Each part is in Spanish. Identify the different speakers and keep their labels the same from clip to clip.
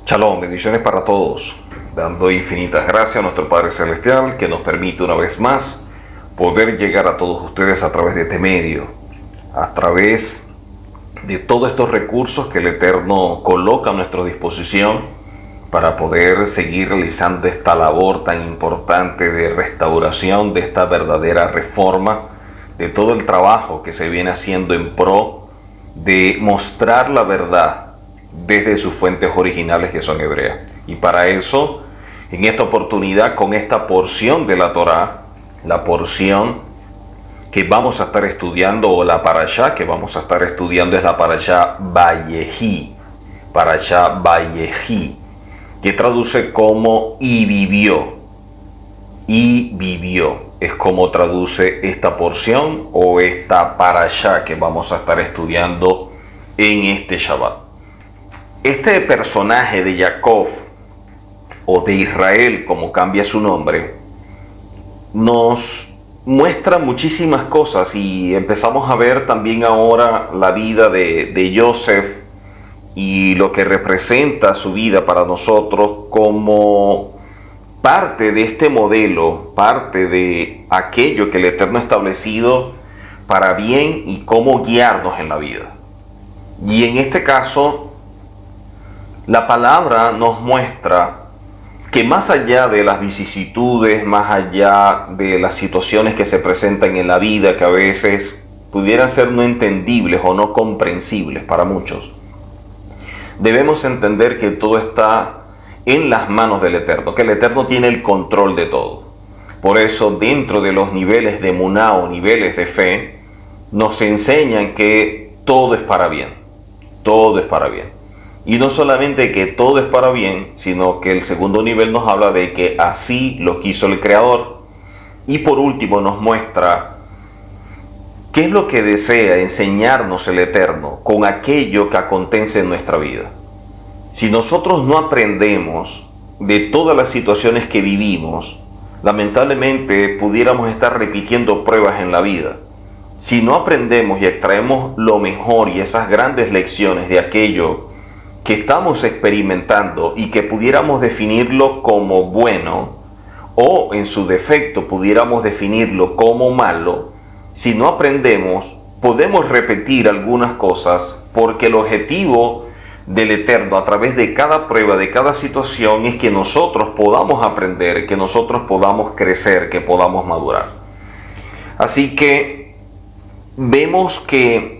Speaker 1: Shalom, bendiciones para todos, dando infinitas gracias a nuestro Padre Celestial que nos permite una vez más poder llegar a todos ustedes a través de este medio, a través de todos estos recursos que el Eterno coloca a nuestra disposición para poder seguir realizando esta labor tan importante de restauración, de esta verdadera reforma, de todo el trabajo que se viene haciendo en pro de mostrar la verdad desde sus fuentes originales que son hebreas. Y para eso, en esta oportunidad, con esta porción de la Torá, la porción que vamos a estar estudiando, o la parashá que vamos a estar estudiando, es la parashá Vayehi, que traduce como y vivió, es como traduce esta porción o esta parashá que vamos a estar estudiando en este Shabbat. Este personaje de Jacob, o de Israel, como cambia su nombre, nos muestra muchísimas cosas, y empezamos a ver también ahora la vida de Joseph y lo que representa su vida para nosotros como parte de este modelo, parte de aquello que el Eterno ha establecido para bien y cómo guiarnos en la vida. Y en este caso, la palabra nos muestra que más allá de las vicisitudes, más allá de las situaciones que se presentan en la vida, que a veces pudieran ser no entendibles o no comprensibles para muchos, debemos entender que todo está en las manos del Eterno, que el Eterno tiene el control de todo. Por eso, dentro de los niveles de emuná o niveles de fe, nos enseñan que todo es para bien, todo es para bien. Y no solamente que todo es para bien, sino que el segundo nivel nos habla de que así lo quiso el Creador. Y por último nos muestra qué es lo que desea enseñarnos el Eterno con aquello que acontece en nuestra vida. Si nosotros no aprendemos de todas las situaciones que vivimos, lamentablemente pudiéramos estar repitiendo pruebas en la vida. Si no aprendemos y extraemos lo mejor y esas grandes lecciones de aquello que estamos experimentando y que pudiéramos definirlo como bueno, o en su defecto pudiéramos definirlo como malo, si no aprendemos, podemos repetir algunas cosas, porque el objetivo del Eterno a través de cada prueba, de cada situación, es que nosotros podamos aprender, que nosotros podamos crecer, que podamos madurar. Así que vemos que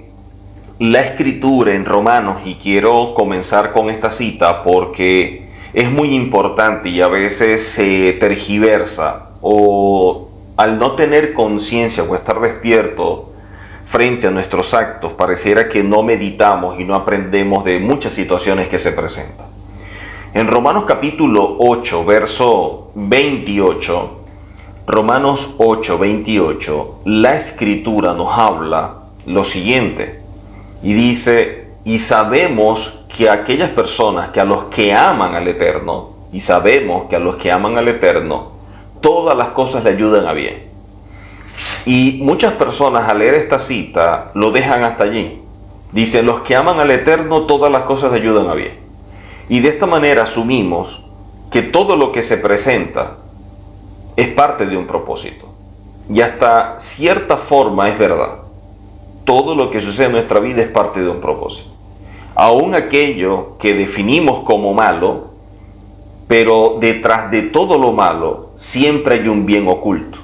Speaker 1: la escritura en Romanos, y quiero comenzar con esta cita porque es muy importante y a veces se tergiversa, o al no tener conciencia o estar despierto frente a nuestros actos, pareciera que no meditamos y no aprendemos de muchas situaciones que se presentan. En Romanos capítulo 8, verso 28, Romanos 8, 28, la escritura nos habla lo siguiente. Y dice, y sabemos que aquellas personas que a los que aman al Eterno, y sabemos que a los que aman al Eterno, todas las cosas le ayudan a bien. Y muchas personas al leer esta cita lo dejan hasta allí. Dice, los que aman al Eterno, todas las cosas le ayudan a bien. Y de esta manera asumimos que todo lo que se presenta es parte de un propósito. Y hasta cierta forma es verdad. Todo lo que sucede en nuestra vida es parte de un propósito. Aún aquello que definimos como malo, pero detrás de todo lo malo siempre hay un bien oculto.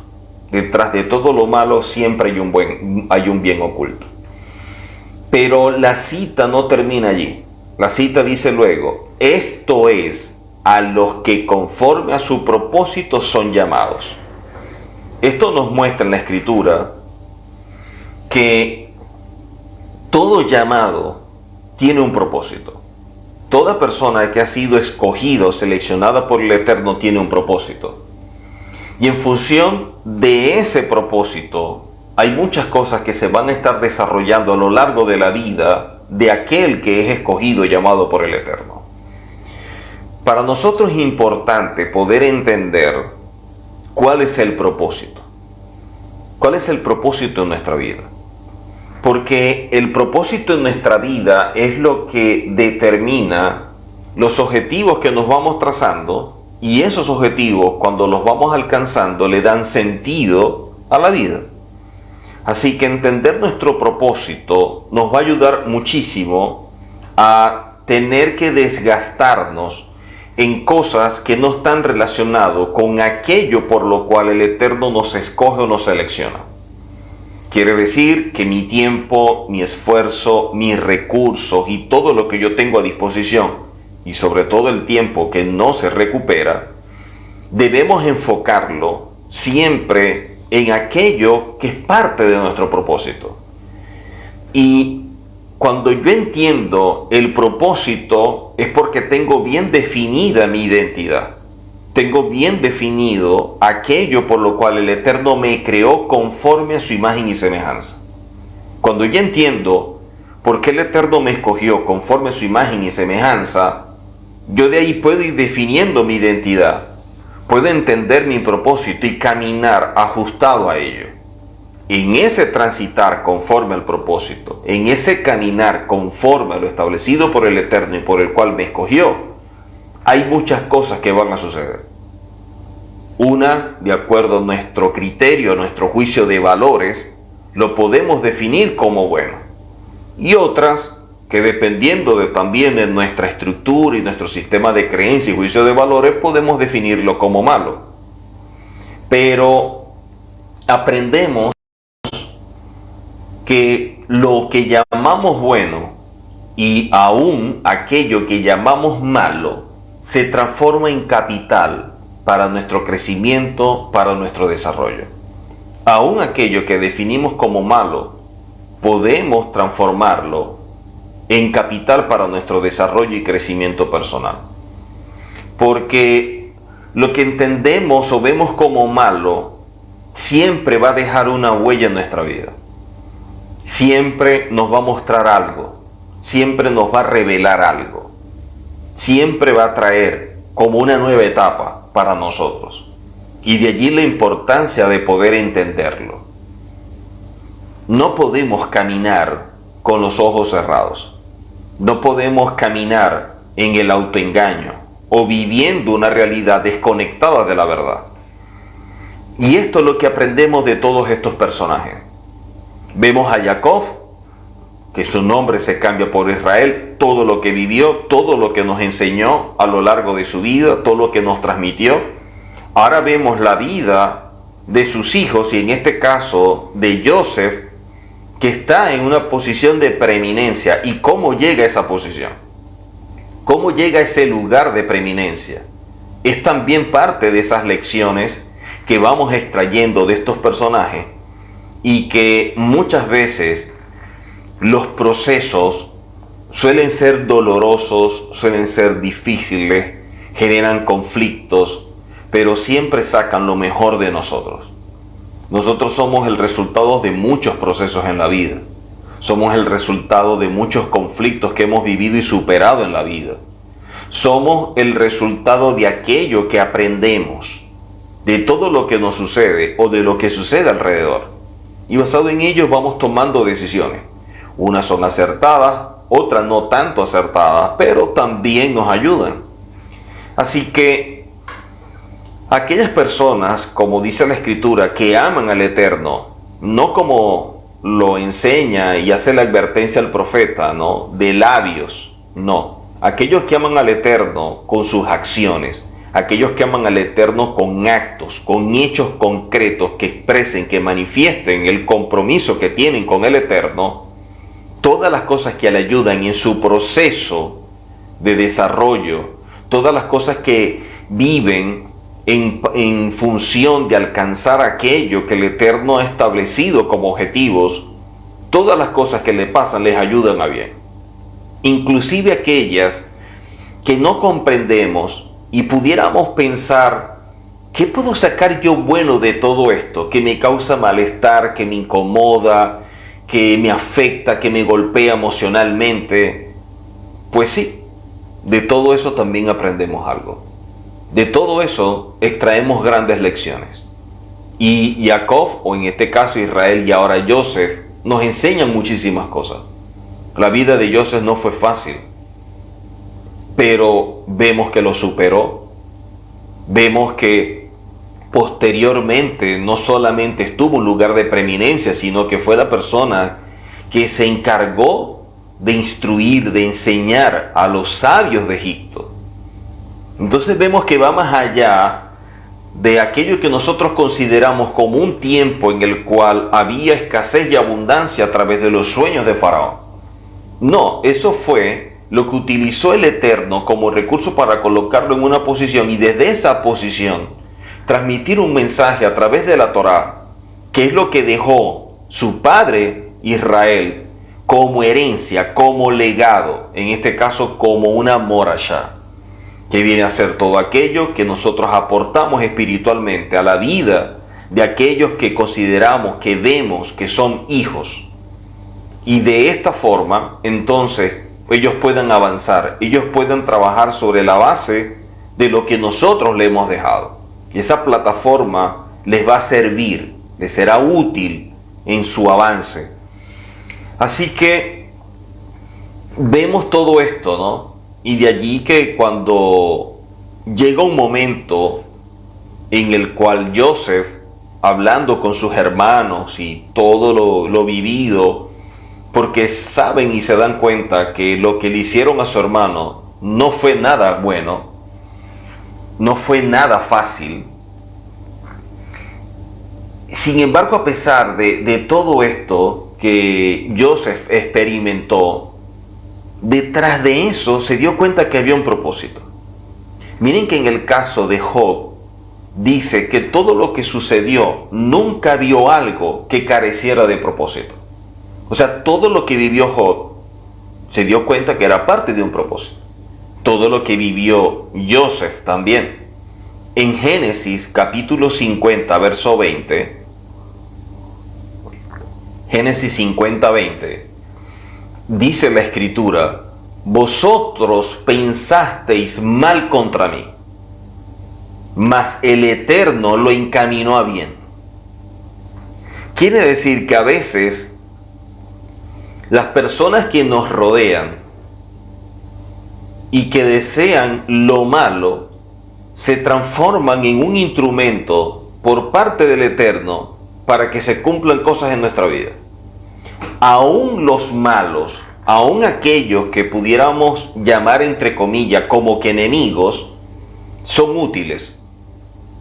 Speaker 1: Detrás de todo lo malo siempre hay un bien oculto. Pero la cita no termina allí. La cita dice luego, esto es a los que conforme a su propósito son llamados. Esto nos muestra en la Escritura que todo llamado tiene un propósito. Toda persona que ha sido escogida o seleccionada por el Eterno tiene un propósito. Y en función de ese propósito, hay muchas cosas que se van a estar desarrollando a lo largo de la vida de aquel que es escogido y llamado por el Eterno. Para nosotros es importante poder entender cuál es el propósito. ¿Cuál es el propósito en nuestra vida? Porque el propósito en nuestra vida es lo que determina los objetivos que nos vamos trazando, y esos objetivos, cuando los vamos alcanzando, le dan sentido a la vida. Así que entender nuestro propósito nos va a ayudar muchísimo a tener que desgastarnos en cosas que no están relacionadas con aquello por lo cual el Eterno nos escoge o nos selecciona. Quiere decir que mi tiempo, mi esfuerzo, mis recursos y todo lo que yo tengo a disposición, y sobre todo el tiempo que no se recupera, debemos enfocarlo siempre en aquello que es parte de nuestro propósito. Y cuando yo entiendo el propósito es porque tengo bien definida mi identidad. Tengo bien definido aquello por lo cual el Eterno me creó conforme a su imagen y semejanza. Cuando yo entiendo por qué el Eterno me escogió conforme a su imagen y semejanza, yo de ahí puedo ir definiendo mi identidad. Puedo entender mi propósito y caminar ajustado a ello. En ese transitar conforme al propósito, en ese caminar conforme a lo establecido por el Eterno y por el cual me escogió, hay muchas cosas que van a suceder. Una, de acuerdo a nuestro criterio, a nuestro juicio de valores, lo podemos definir como bueno. Y otras, que dependiendo también de nuestra estructura y nuestro sistema de creencia y juicio de valores, podemos definirlo como malo. Pero aprendemos que lo que llamamos bueno y aún aquello que llamamos malo se transforma en capital para nuestro crecimiento, para nuestro desarrollo. Aún aquello que definimos como malo, podemos transformarlo en capital para nuestro desarrollo y crecimiento personal. Porque lo que entendemos o vemos como malo siempre va a dejar una huella en nuestra vida. Siempre nos va a mostrar algo, siempre nos va a revelar algo, siempre va a traer como una nueva etapa para nosotros. Y de allí la importancia de poder entenderlo. No podemos caminar con los ojos cerrados. No podemos caminar en el autoengaño o viviendo una realidad desconectada de la verdad. Y esto es lo que aprendemos de todos estos personajes. Vemos a Jacob, que su nombre se cambia por Israel, todo lo que vivió, todo lo que nos enseñó a lo largo de su vida, todo lo que nos transmitió. Ahora vemos la vida de sus hijos y en este caso de Joseph, que está en una posición de preeminencia. ¿Y cómo llega a esa posición? ¿Cómo llega a ese lugar de preeminencia? Es también parte de esas lecciones que vamos extrayendo de estos personajes y que muchas veces los procesos suelen ser dolorosos, suelen ser difíciles, generan conflictos, pero siempre sacan lo mejor de nosotros. Nosotros somos el resultado de muchos procesos en la vida. Somos el resultado de muchos conflictos que hemos vivido y superado en la vida. Somos el resultado de aquello que aprendemos, de todo lo que nos sucede o de lo que sucede alrededor. Y basado en ello vamos tomando decisiones. Unas son acertadas, otras no tanto acertadas, pero también nos ayudan. Así que aquellas personas, como dice la Escritura, que aman al Eterno, no como lo enseña y hace la advertencia al profeta, ¿no?, de labios, no. Aquellos que aman al Eterno con sus acciones, aquellos que aman al Eterno con actos, con hechos concretos que expresen, que manifiesten el compromiso que tienen con el Eterno, todas las cosas que le ayudan en su proceso de desarrollo, todas las cosas que viven en función de alcanzar aquello que el Eterno ha establecido como objetivos, todas las cosas que le pasan les ayudan a bien. Inclusive aquellas que no comprendemos y pudiéramos pensar, ¿qué puedo sacar yo bueno de todo esto? Que me causa malestar, que me incomoda, que me afecta, que me golpea emocionalmente. Pues sí, de todo eso también aprendemos algo. De todo eso extraemos grandes lecciones. Y Jacob, o en este caso Israel y ahora Joseph, nos enseñan muchísimas cosas. La vida de Joseph no fue fácil. pero vemos que lo superó. Vemos que posteriormente no solamente estuvo en un lugar de preeminencia, sino que fue la persona que se encargó de instruir, de enseñar a los sabios de Egipto. Entonces vemos que va más allá de aquello que nosotros consideramos como un tiempo en el cual había escasez y abundancia a través de los sueños de Faraón. No, eso fue lo que utilizó el Eterno como recurso para colocarlo en una posición, y desde esa posición transmitir un mensaje a través de la Torá, que es lo que dejó su padre Israel como herencia, como legado, en este caso como una morashá, que viene a ser todo aquello que nosotros aportamos espiritualmente a la vida de aquellos que consideramos, que vemos que son hijos. Y de esta forma, entonces, ellos puedan avanzar, ellos puedan trabajar sobre la base de lo que nosotros le hemos dejado. Y esa plataforma les va a servir, les será útil en su avance. Así que vemos todo esto, ¿no? Y de allí que cuando llega un momento en el cual Joseph, hablando con sus hermanos y todo lo vivido, porque saben y se dan cuenta que lo que le hicieron a su hermano no fue nada bueno, no fue nada fácil. Sin embargo, a pesar de todo esto que Joseph experimentó, detrás de eso se dio cuenta que había un propósito. Miren que en el caso de Job dice que todo lo que sucedió nunca vio algo que careciera de propósito. O sea, todo lo que vivió Job se dio cuenta que era parte de un propósito. Todo lo que vivió Joseph también. En Génesis capítulo 50, verso 20, Génesis 50, 20, dice la Escritura: vosotros pensasteis mal contra mí, mas el Eterno lo encaminó a bien. Quiere decir que a veces las personas que nos rodean y que desean lo malo se transforman en un instrumento por parte del Eterno para que se cumplan cosas en nuestra vida. Aún los malos, aún aquellos que pudiéramos llamar entre comillas como que enemigos, son útiles,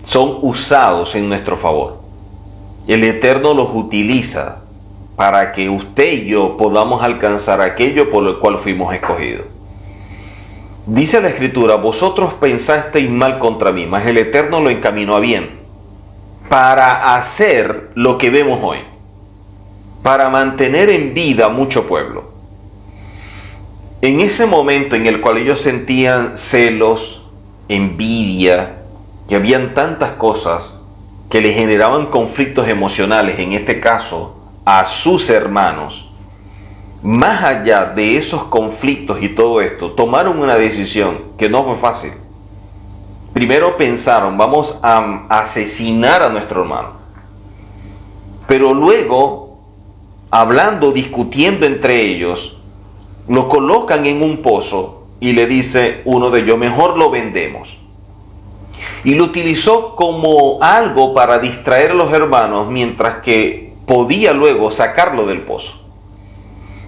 Speaker 1: son usados en nuestro favor. El Eterno los utiliza para que usted y yo podamos alcanzar aquello por lo cual fuimos escogidos. Dice la Escritura: vosotros pensasteis mal contra mí, mas el Eterno lo encaminó a bien, para hacer lo que vemos hoy, para mantener en vida mucho pueblo. En ese momento en el cual ellos sentían celos, envidia, y habían tantas cosas que les generaban conflictos emocionales, en este caso a sus hermanos, más allá de esos conflictos y todo esto, tomaron una decisión que no fue fácil. Primero pensaron: vamos a asesinar a nuestro hermano. Pero luego, hablando, discutiendo entre ellos, lo colocan en un pozo y le dice uno de ellos: mejor lo vendemos. Y lo utilizó como algo para distraer a los hermanos, mientras que podía luego sacarlo del pozo.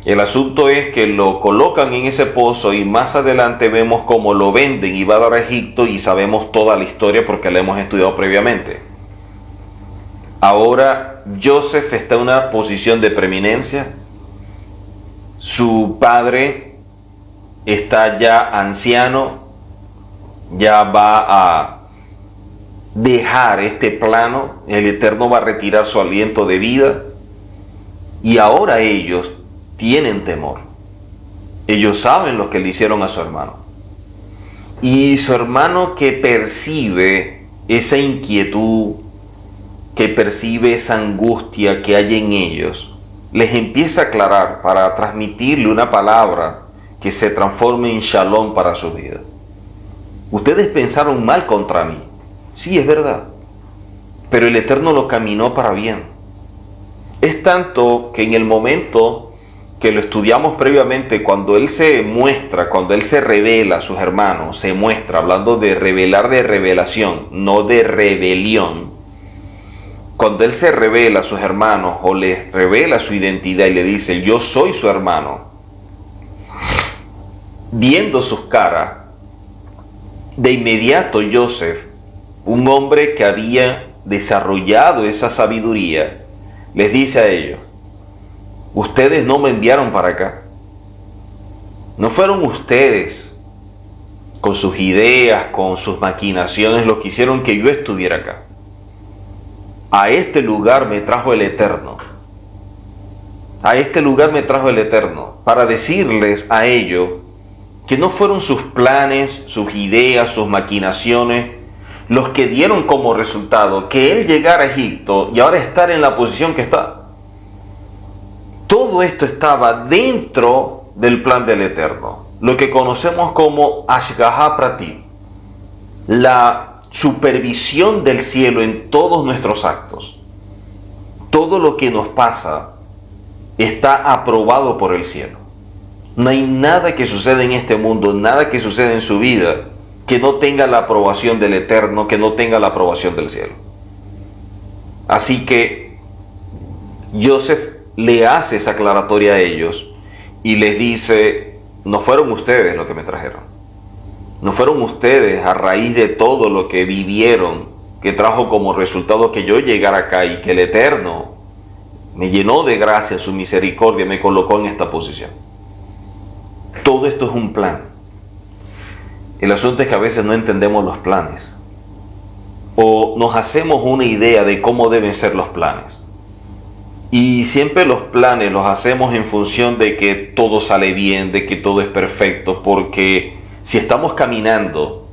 Speaker 1: El asunto es que lo colocan en ese pozo y más adelante vemos cómo lo venden y va a dar a Egipto, y sabemos toda la historia porque la hemos estudiado previamente. Ahora Joseph está en una posición de preeminencia. Su padre está ya anciano, ya va a dejar este plano, el Eterno va a retirar su aliento de vida, y ahora ellos tienen temor. Ellos saben lo que le hicieron a su hermano, y su hermano, que percibe esa inquietud, que percibe esa angustia que hay en ellos, les empieza a aclarar para transmitirle una palabra que se transforme en shalom para su vida. Ustedes pensaron mal contra mí, sí, es verdad, pero el Eterno lo caminó para bien. Es tanto que en el momento que lo estudiamos previamente, cuando Él se muestra, cuando Él se revela a sus hermanos, se muestra, hablando de revelar, de revelación, no de rebelión. Cuando Él se revela a sus hermanos o les revela su identidad y le dice, yo soy su hermano, viendo sus caras, de inmediato Joseph, un hombre que había desarrollado esa sabiduría, les dice a ellos, ustedes no me enviaron para acá. No fueron ustedes, con sus ideas, con sus maquinaciones, los que hicieron que yo estuviera acá. A este lugar me trajo el Eterno. A este lugar me trajo el Eterno para decirles a ellos que no fueron sus planes, sus ideas, sus maquinaciones los que dieron como resultado que él llegara a Egipto y ahora estar en la posición que está. Todo esto estaba dentro del plan del Eterno, lo que conocemos como Ashgaha Pratit, la supervisión del cielo en todos nuestros actos. Todo lo que nos pasa está aprobado por el cielo. No hay nada que suceda en este mundo, nada que suceda en su vida, que no tenga la aprobación del Eterno, que no tenga la aprobación del cielo. Así que Joseph le hace esa aclaratoria a ellos y les dice, no fueron ustedes los que me trajeron. No fueron ustedes a raíz de todo lo que vivieron, que trajo como resultado que yo llegara acá y que el Eterno me llenó de gracia, su misericordia, me colocó en esta posición. Todo esto es un plan. El asunto es que a veces no entendemos los planes o nos hacemos una idea de cómo deben ser los planes. Y siempre los planes los hacemos en función de que todo sale bien, de que todo es perfecto, porque si estamos caminando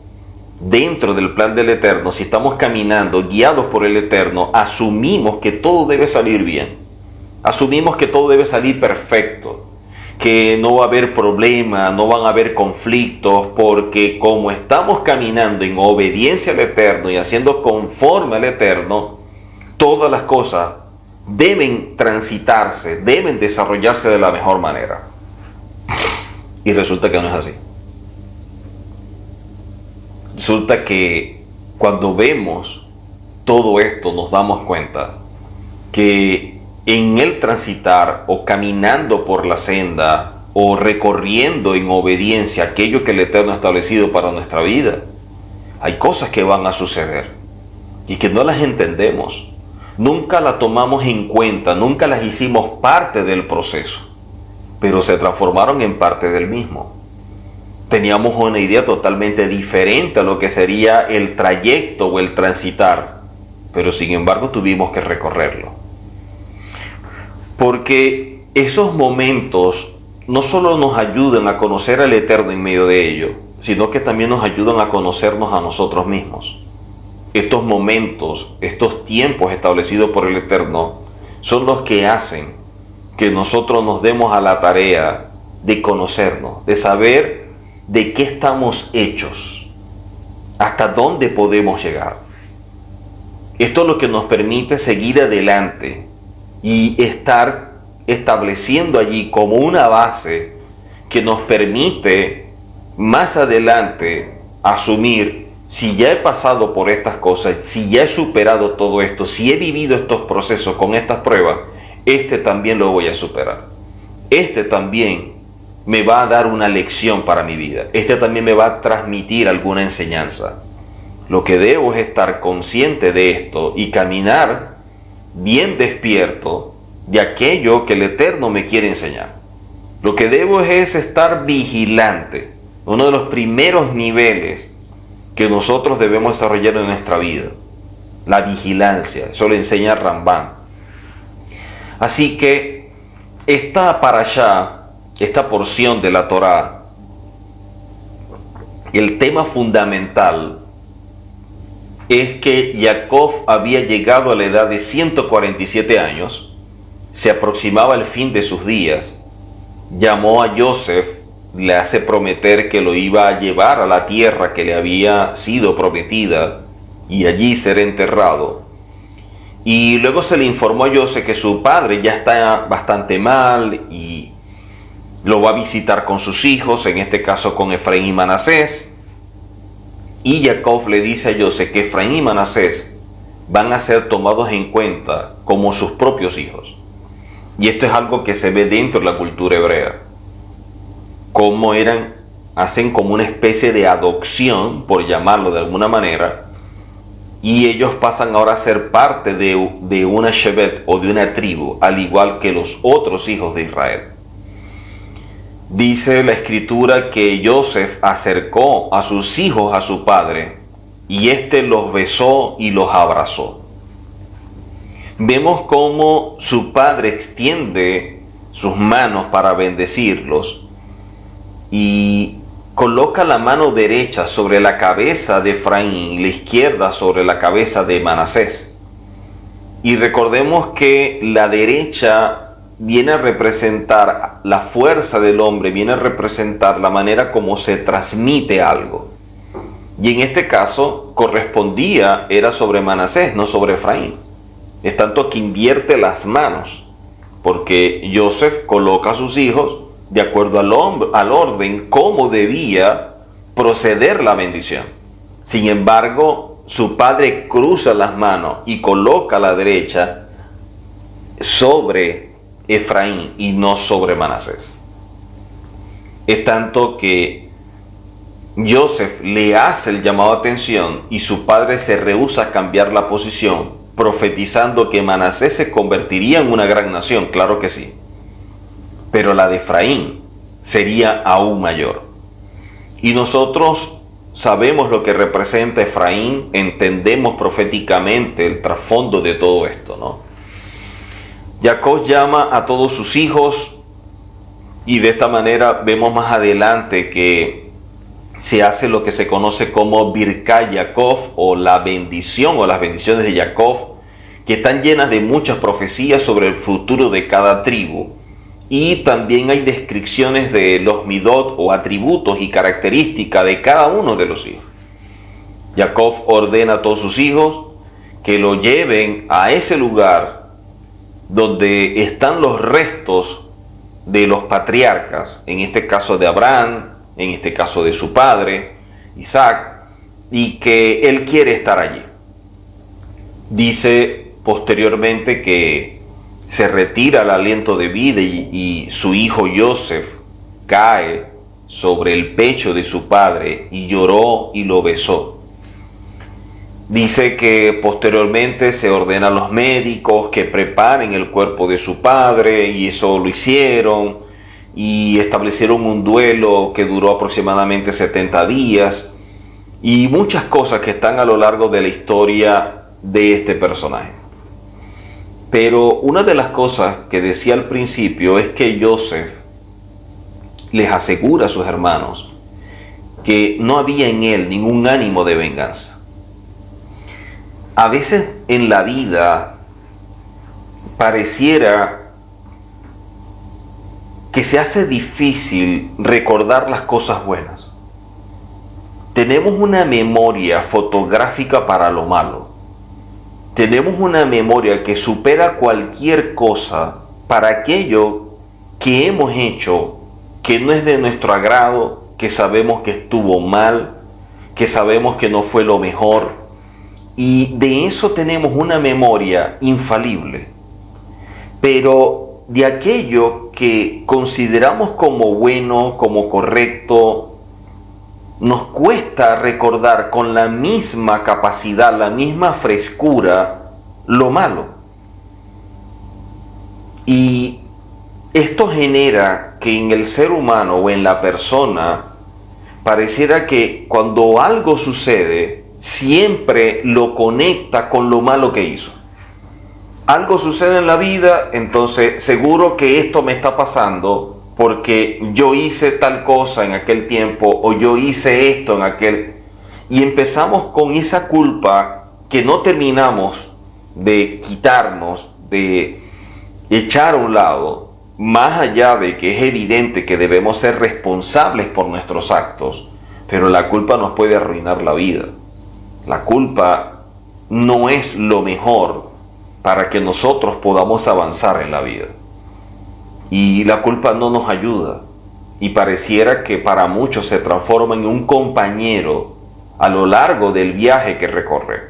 Speaker 1: dentro del plan del Eterno, si estamos caminando guiados por el Eterno, asumimos que todo debe salir bien, asumimos que todo debe salir perfecto, que no va a haber problema, no van a haber conflictos, porque como estamos caminando en obediencia al Eterno y haciendo conforme al Eterno, todas las cosas deben transitarse, deben desarrollarse de la mejor manera. Y resulta que no es así. Resulta que cuando vemos todo esto nos damos cuenta que en el transitar o caminando por la senda o recorriendo en obediencia aquello que el Eterno ha establecido para nuestra vida, hay cosas que van a suceder y que no las entendemos. Nunca las tomamos en cuenta, nunca las hicimos parte del proceso, pero se transformaron en parte del mismo. Teníamos una idea totalmente diferente a lo que sería el trayecto o el transitar, pero sin embargo tuvimos que recorrerlo. Porque esos momentos no solo nos ayudan a conocer al Eterno en medio de ello, sino que también nos ayudan a conocernos a nosotros mismos. Estos momentos, estos tiempos establecidos por el Eterno, son los que hacen que nosotros nos demos a la tarea de conocernos, de saber de qué estamos hechos, hasta dónde podemos llegar. Esto es lo que nos permite seguir adelante y estar estableciendo allí como una base que nos permite más adelante asumir: si ya he pasado por estas cosas, si ya he superado todo esto, si he vivido estos procesos con estas pruebas, este también lo voy a superar. Este también me va a dar una lección para mi vida. Este también me va a transmitir alguna enseñanza. Lo que debo es estar consciente de esto y caminar bien despierto de aquello que el Eterno me quiere enseñar. Lo que debo es estar vigilante. Uno de los primeros niveles que nosotros debemos desarrollar en nuestra vida, la vigilancia. Eso lo enseña Rambam. Así que esta parashá, esta porción de la Torá, el tema fundamental es que Jacob había llegado a la edad de 147 años, se aproximaba el fin de sus días, llamó a Joseph, le hace prometer que lo iba a llevar a la tierra que le había sido prometida y allí ser enterrado. Y luego se le informó a Joseph que su padre ya está bastante mal y lo va a visitar con sus hijos, en este caso con Efraín y Manasés, y Jacob le dice a Joseph que Efraín y Manasés van a ser tomados en cuenta como sus propios hijos. Y esto es algo que se ve dentro de la cultura hebrea, como hacen como una especie de adopción, por llamarlo de alguna manera, y ellos pasan ahora a ser parte de una shevet o de una tribu, al igual que los otros hijos de Israel. Dice la escritura que Joseph acercó a sus hijos a su padre, y éste los besó y los abrazó. Vemos cómo su padre extiende sus manos para bendecirlos y coloca la mano derecha sobre la cabeza de Efraín y la izquierda sobre la cabeza de Manasés. Y recordemos que la derecha viene a representar la fuerza del hombre, viene a representar la manera como se transmite algo. Y en este caso era sobre Manasés, no sobre Efraín. Es tanto que invierte las manos, porque Joseph coloca a sus hijos de acuerdo al orden cómo debía proceder la bendición. Sin embargo, su padre cruza las manos y coloca la derecha sobre Efraín y no sobre Manasés. Es tanto que Joseph le hace el llamado de atención y su padre se rehúsa a cambiar la posición, profetizando que Manasés se convertiría en una gran nación, claro que sí, pero la de Efraín sería aún mayor. Y nosotros sabemos lo que representa Efraín, entendemos proféticamente el trasfondo de todo esto, ¿no? Jacob llama a todos sus hijos y de esta manera vemos más adelante que se hace lo que se conoce como Birkat Jacob, o la bendición o las bendiciones de Jacob, que están llenas de muchas profecías sobre el futuro de cada tribu. Y también hay descripciones de los midot o atributos y características de cada uno de los hijos. Jacob ordena a todos sus hijos que lo lleven a ese lugar donde están los restos de los patriarcas, en este caso de Abraham, en este caso de su padre, Isaac, y que él quiere estar allí. Dice posteriormente que se retira el aliento de vida y su hijo Joseph cae sobre el pecho de su padre y lloró y lo besó. Dice que posteriormente se ordena a los médicos que preparen el cuerpo de su padre, y eso lo hicieron, y establecieron un duelo que duró aproximadamente 70 días, y muchas cosas que están a lo largo de la historia de este personaje. Pero una de las cosas que decía al principio es que Joseph les asegura a sus hermanos que no había en él ningún ánimo de venganza. A veces en la vida pareciera que se hace difícil recordar las cosas buenas. Tenemos una memoria fotográfica para lo malo. Tenemos una memoria que supera cualquier cosa para aquello que hemos hecho que no es de nuestro agrado, que sabemos que estuvo mal, que sabemos que no fue lo mejor. Y de eso tenemos una memoria infalible. Pero de aquello que consideramos como bueno, como correcto, nos cuesta recordar con la misma capacidad, la misma frescura, lo malo. Y esto genera que en el ser humano o en la persona pareciera que cuando algo sucede, siempre lo conecta con lo malo que hizo. Algo sucede en la vida, entonces seguro que esto me está pasando porque yo hice tal cosa en aquel tiempo, o yo hice esto en aquel. Y empezamos con esa culpa que no terminamos de quitarnos, de echar a un lado, más allá de que es evidente que debemos ser responsables por nuestros actos, pero la culpa nos puede arruinar la vida. La culpa no es lo mejor para que nosotros podamos avanzar en la vida. Y la culpa no nos ayuda. y pareciera que para muchos se transforma en un compañero a lo largo del viaje que recorre.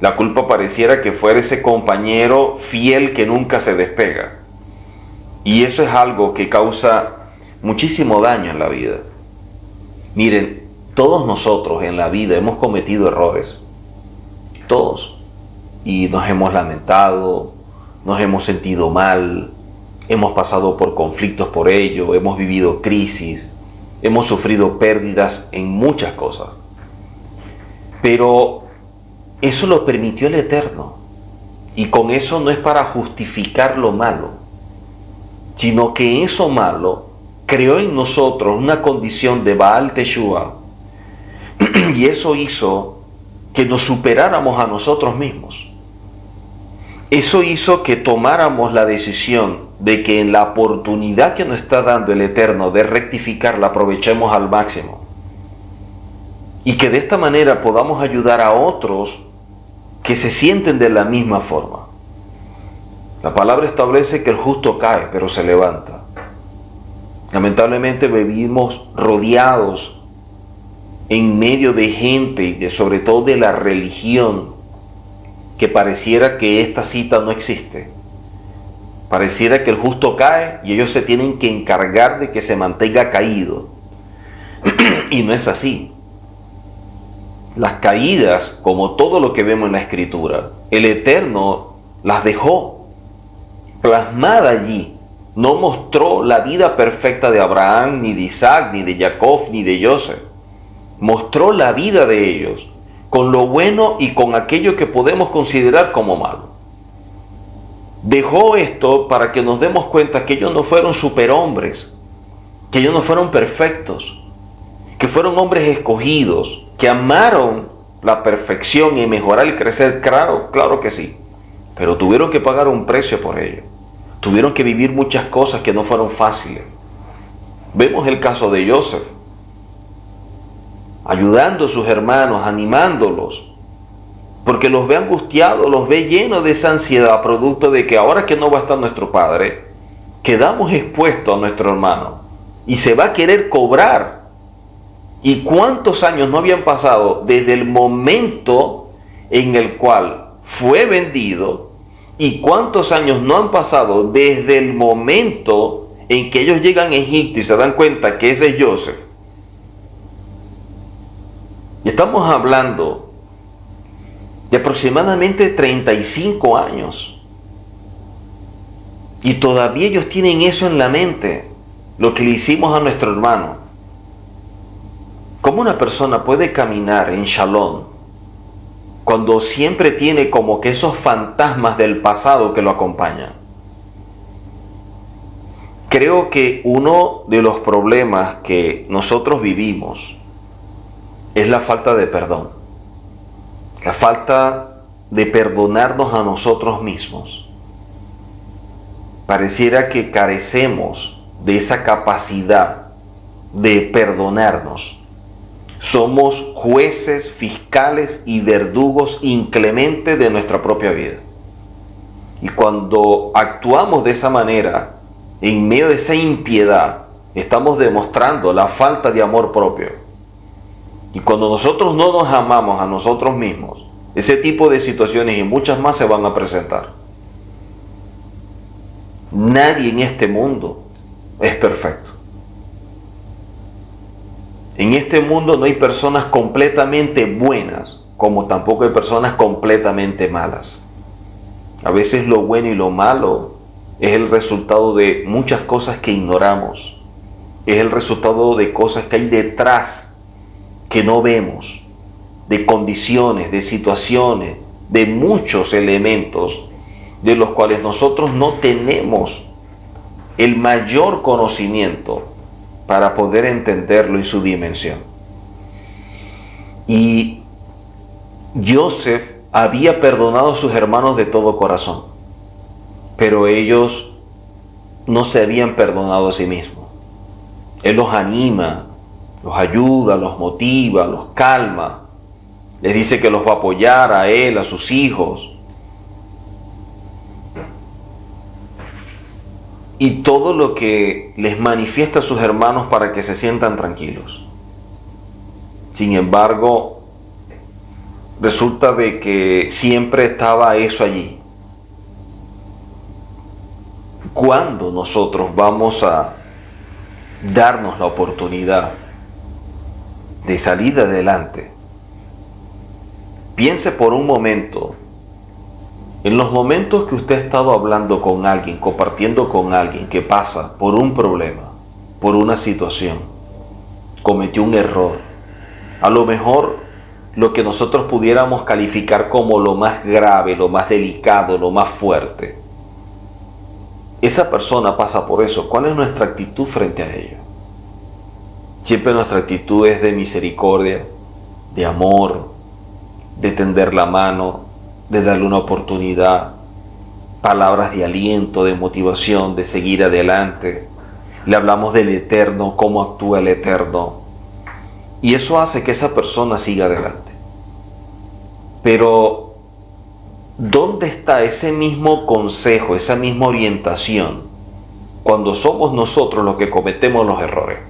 Speaker 1: La culpa pareciera que fuera ese compañero fiel que nunca se despega. Y eso es algo que causa muchísimo daño en la vida. Miren, todos nosotros en la vida hemos cometido errores. Todos. Y nos hemos lamentado, nos hemos sentido mal, hemos pasado por conflictos por ello, hemos vivido crisis, hemos sufrido pérdidas en muchas cosas. Pero eso lo permitió el Eterno. Y con eso no es para justificar lo malo, sino que eso malo creó en nosotros una condición de Baal Teshua, y eso hizo que nos superáramos a nosotros mismos. Eso hizo que tomáramos la decisión de que en la oportunidad que nos está dando el Eterno de rectificar la aprovechemos al máximo. Y que de esta manera podamos ayudar a otros que se sienten de la misma forma. La palabra establece que el justo cae, pero se levanta. Lamentablemente vivimos rodeados en medio de gente y sobre todo de la religión, que pareciera que esta cita no existe. Pareciera que el justo cae y ellos se tienen que encargar de que se mantenga caído. Y no es así. Las caídas, como todo lo que vemos en la Escritura, el Eterno las dejó plasmada allí. No mostró la vida perfecta de Abraham, ni de Isaac, ni de Jacob, ni de Joseph. Mostró la vida de ellos, con lo bueno y con aquello que podemos considerar como malo. Dejó esto para que nos demos cuenta que ellos no fueron superhombres, que ellos no fueron perfectos, que fueron hombres escogidos, que amaron la perfección y mejorar y crecer, claro que sí, pero tuvieron que pagar un precio por ello. Tuvieron que vivir muchas cosas que no fueron fáciles. Vemos el caso de Joseph, ayudando a sus hermanos, animándolos, porque los ve angustiados, los ve llenos de esa ansiedad, producto de que ahora que no va a estar nuestro padre, quedamos expuestos a nuestro hermano, y se va a querer cobrar. ¿Y cuántos años no habían pasado desde el momento en el cual fue vendido? ¿Y cuántos años no han pasado desde el momento en que ellos llegan a Egipto y se dan cuenta que ese es Joseph? Y estamos hablando de aproximadamente 35 años. Y todavía ellos tienen eso en la mente, lo que le hicimos a nuestro hermano. ¿Cómo una persona puede caminar en Shalom cuando siempre tiene como que esos fantasmas del pasado que lo acompañan? Creo que uno de los problemas que nosotros vivimos es la falta de perdón. La falta de perdonarnos a nosotros mismos. Pareciera que carecemos de esa capacidad de perdonarnos. Somos jueces, fiscales y verdugos inclementes de nuestra propia vida. Y cuando actuamos de esa manera, en medio de esa impiedad, estamos demostrando la falta de amor propio. Y cuando nosotros no nos amamos a nosotros mismos, ese tipo de situaciones y muchas más se van a presentar. Nadie en este mundo es perfecto. En este mundo no hay personas completamente buenas, como tampoco hay personas completamente malas. A veces lo bueno y lo malo es el resultado de muchas cosas que ignoramos. Es el resultado de cosas que hay detrás que no vemos, de condiciones, de situaciones, de muchos elementos de los cuales nosotros no tenemos el mayor conocimiento para poder entenderlo en su dimensión. Y Joseph había perdonado a sus hermanos de todo corazón, pero ellos no se habían perdonado a sí mismos. Él los anima, los ayuda, los motiva, los calma, les dice que los va a apoyar a él, a sus hijos. y todo lo que les manifiesta a sus hermanos para que se sientan tranquilos. Sin embargo, resulta de que siempre estaba eso allí. ¿Cuándo nosotros vamos a darnos la oportunidad de salir adelante? Piense por un momento en los momentos que usted ha estado hablando con alguien, compartiendo con alguien que pasa por un problema, por una situación, cometió un error. A lo mejor lo que nosotros pudiéramos calificar como lo más grave, lo más delicado, lo más fuerte. Esa persona pasa por eso. ¿Cuál es nuestra actitud frente a ello? Siempre nuestra actitud es de misericordia, de amor, de tender la mano, de darle una oportunidad, palabras de aliento, de motivación, de seguir adelante. Le hablamos del Eterno, cómo actúa el Eterno. Y eso hace que esa persona siga adelante. Pero ¿dónde está ese mismo consejo, esa misma orientación cuando somos nosotros los que cometemos los errores?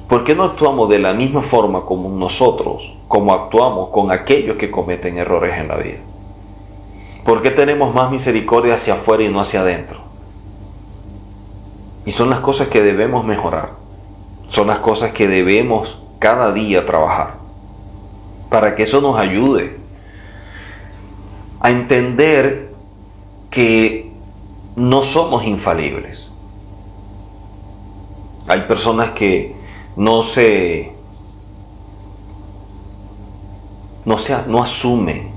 Speaker 1: ¿Por qué no actuamos de la misma forma como nosotros, como actuamos con aquellos que cometen errores en la vida? ¿Por qué tenemos más misericordia hacia afuera y no hacia adentro? Y son las cosas que debemos mejorar. Son las cosas que debemos cada día trabajar. Para que eso nos ayude a entender que no somos infalibles. Hay personas que no asumen,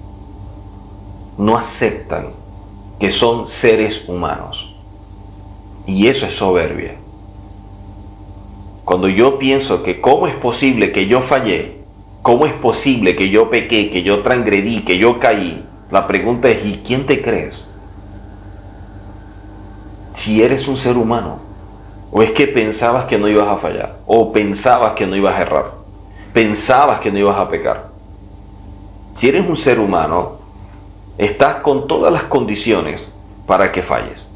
Speaker 1: no aceptan que son seres humanos. Y eso es soberbia. Cuando yo pienso que cómo es posible que yo fallé, cómo es posible que yo pequé, que yo transgredí, que yo caí, la pregunta es, ¿y quién te crees? Si eres un ser humano, o es que pensabas que no ibas a fallar, o pensabas que no ibas a errar, pensabas que no ibas a pecar. Si eres un ser humano, estás con todas las condiciones para que falles.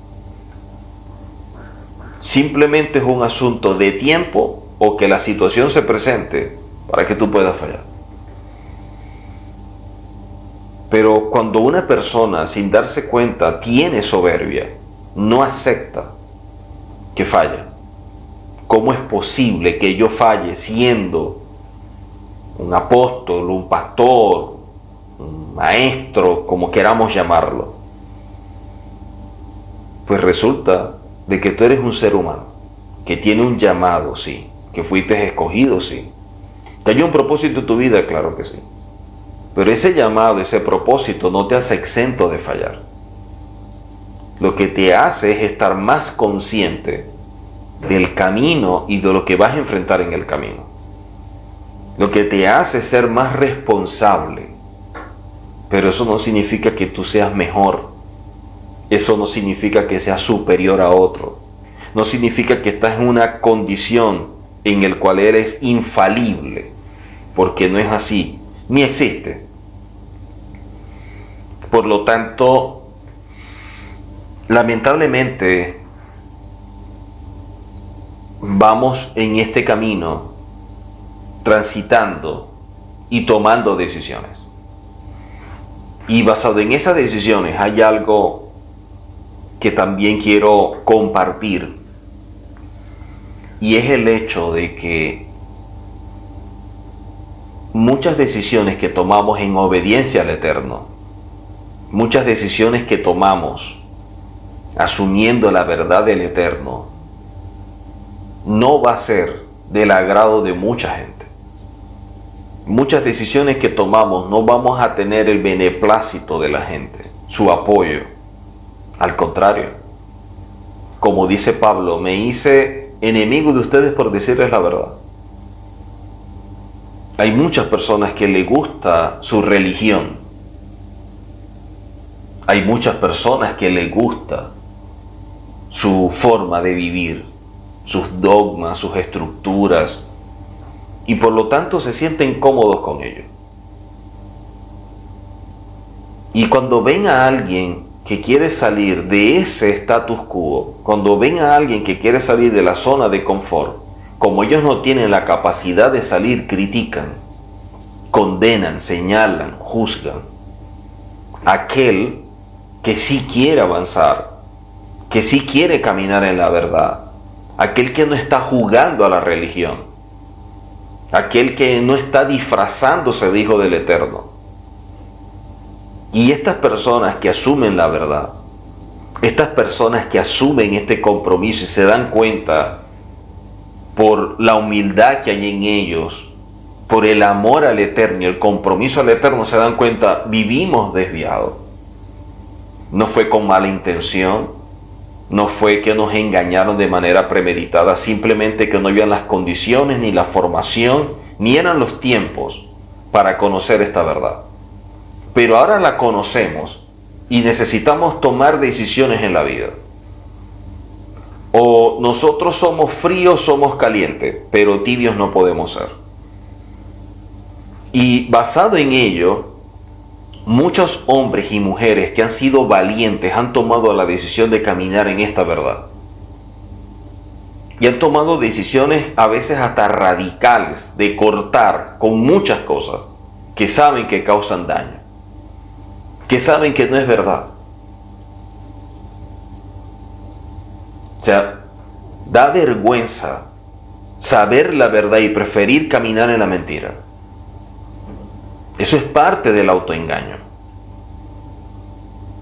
Speaker 1: Simplemente es un asunto de tiempo o que la situación se presente para que tú puedas fallar. Pero cuando una persona, sin darse cuenta, tiene soberbia, no acepta que falla. ¿Cómo es posible que yo falle siendo un apóstol, un pastor, un maestro, como queramos llamarlo? Pues resulta de que tú eres un ser humano, que tiene un llamado, sí, que fuiste escogido, sí. ¿Que hay un propósito en tu vida? Claro que sí. Pero ese llamado, ese propósito no te hace exento de fallar. Lo que te hace es estar más consciente del camino y de lo que vas a enfrentar en el camino. Lo que te hace ser más responsable. Pero eso no significa que tú seas mejor. Eso no significa que seas superior a otro. No significa que estás en una condición en la cual eres infalible. Porque no es así, ni existe. Por lo tanto, lamentablemente, vamos en este camino transitando y tomando decisiones. Y basado en esas decisiones hay algo que también quiero compartir. Y es el hecho de que muchas decisiones que tomamos en obediencia al Eterno, muchas decisiones que tomamos asumiendo la verdad del Eterno, no va a ser del agrado de mucha gente. Muchas decisiones que tomamos no vamos a tener el beneplácito de la gente, su apoyo. Al contrario, como dice Pablo, me hice enemigo de ustedes por decirles la verdad. Hay muchas personas que les gusta su religión. Hay muchas personas que les gusta su forma de vivir, sus dogmas, sus estructuras, y por lo tanto se sienten cómodos con ello. Y cuando ven a alguien que quiere salir de ese status quo, cuando ven a alguien que quiere salir de la zona de confort, como ellos no tienen la capacidad de salir, critican, condenan, señalan, juzgan. Aquel que sí quiere avanzar, que sí quiere caminar en la verdad, aquel que no está jugando a la religión, aquel que no está disfrazándose de hijo del Eterno. Y estas personas que asumen la verdad, estas personas que asumen este compromiso y se dan cuenta por la humildad que hay en ellos, por el amor al Eterno y el compromiso al Eterno, se dan cuenta, vivimos desviados. No fue con mala intención, no fue que nos engañaron de manera premeditada, simplemente que no habían las condiciones, ni la formación, ni eran los tiempos para conocer esta verdad. Pero ahora la conocemos y necesitamos tomar decisiones en la vida. O nosotros somos fríos, somos calientes, pero tibios no podemos ser. Y basado en ello, muchos hombres y mujeres que han sido valientes han tomado la decisión de caminar en esta verdad. Y han tomado decisiones a veces hasta radicales, de cortar con muchas cosas que saben que causan daño, que saben que no es verdad. O sea, da vergüenza saber la verdad y preferir caminar en la mentira. Eso es parte del autoengaño.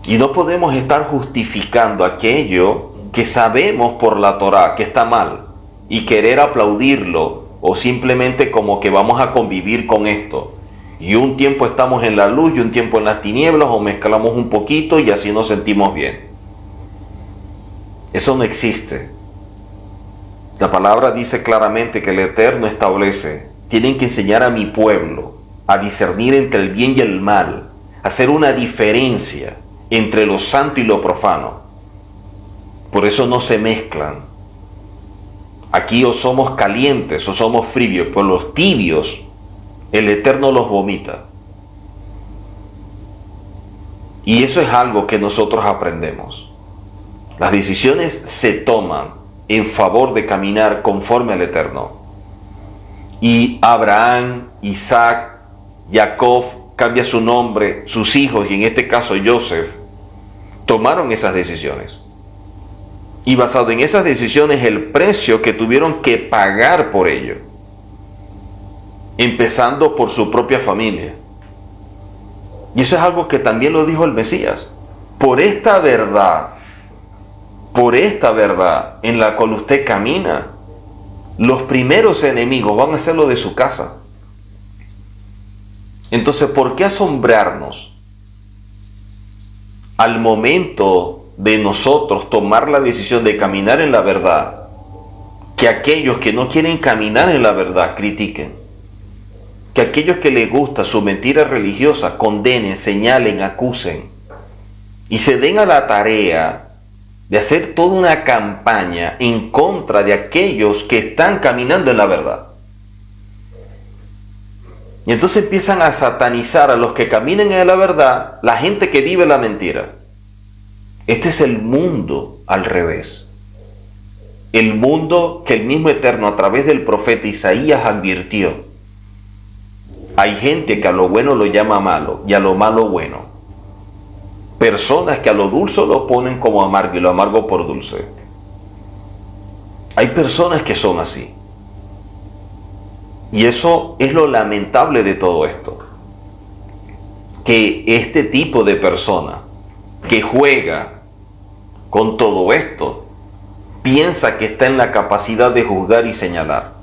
Speaker 1: Y no podemos estar justificando aquello que sabemos por la Torá que está mal y querer aplaudirlo o simplemente como que vamos a convivir con esto. Y un tiempo estamos en la luz y un tiempo en las tinieblas, o mezclamos un poquito y así nos sentimos bien. Eso no existe. La palabra dice claramente que el Eterno establece: tienen que enseñar a mi pueblo a discernir entre el bien y el mal, hacer una diferencia entre lo santo y lo profano. Por eso no se mezclan. Aquí o somos calientes o somos fríos, por los tibios el Eterno los vomita. Y eso es algo que nosotros aprendemos. Las decisiones se toman en favor de caminar conforme al Eterno. Y Abraham, Isaac, Jacob, cambia su nombre, sus hijos, y en este caso Joseph, tomaron esas decisiones. Y basado en esas decisiones, el precio que tuvieron que pagar por ello, empezando por su propia familia. Y eso es algo que también lo dijo el Mesías. Por esta verdad en la cual usted camina, los primeros enemigos van a ser los de su casa. Entonces, ¿por qué asombrarnos al momento de nosotros tomar la decisión de caminar en la verdad, que aquellos que no quieren caminar en la verdad critiquen? Que aquellos que les gusta su mentira religiosa condenen, señalen, acusen y se den a la tarea de hacer toda una campaña en contra de aquellos que están caminando en la verdad. Y entonces empiezan a satanizar a los que caminan en la verdad, la gente que vive la mentira. Este es el mundo al revés. El mundo que el mismo Eterno a través del profeta Isaías advirtió. Hay gente que a lo bueno lo llama malo y a lo malo bueno. Personas que a lo dulce lo ponen como amargo y lo amargo por dulce. Hay personas que son así. Y eso es lo lamentable de todo esto. Que este tipo de persona que juega con todo esto, piensa que está en la capacidad de juzgar y señalar.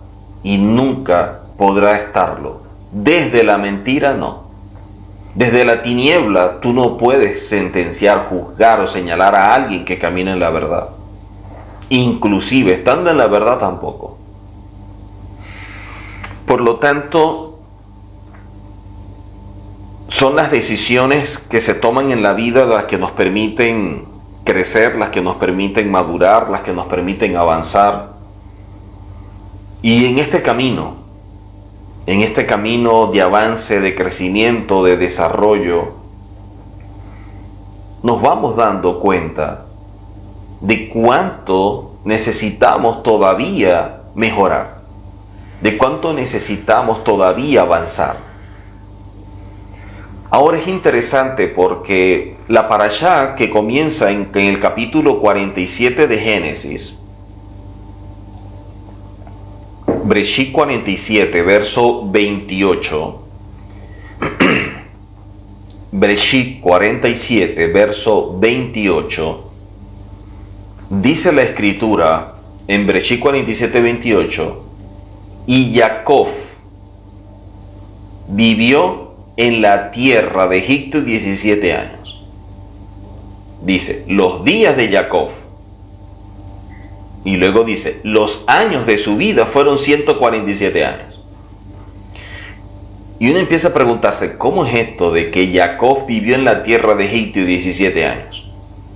Speaker 1: Y nunca podrá estarlo. Desde la mentira no. Desde la tiniebla tú no puedes sentenciar, juzgar o señalar a alguien que camina en la verdad. Inclusive estando en la verdad tampoco. Por lo tanto, son las decisiones que se toman en la vida las que nos permiten crecer, las que nos permiten madurar, las que nos permiten avanzar. Y en este camino de avance, de crecimiento, de desarrollo, nos vamos dando cuenta de cuánto necesitamos todavía mejorar, de cuánto necesitamos todavía avanzar. Ahora es interesante porque la parashá que comienza en el capítulo 47 de Génesis, Breshit 47, verso 28, Breshit 47, verso 28, dice la escritura en Breshit 47, 28, y Jacob vivió en la tierra de Egipto 17 años. Dice, los días de Jacob. Y luego dice, los años de su vida fueron 147 años. Y uno empieza a preguntarse, ¿cómo es esto de que Jacob vivió en la tierra de Egipto 17 años?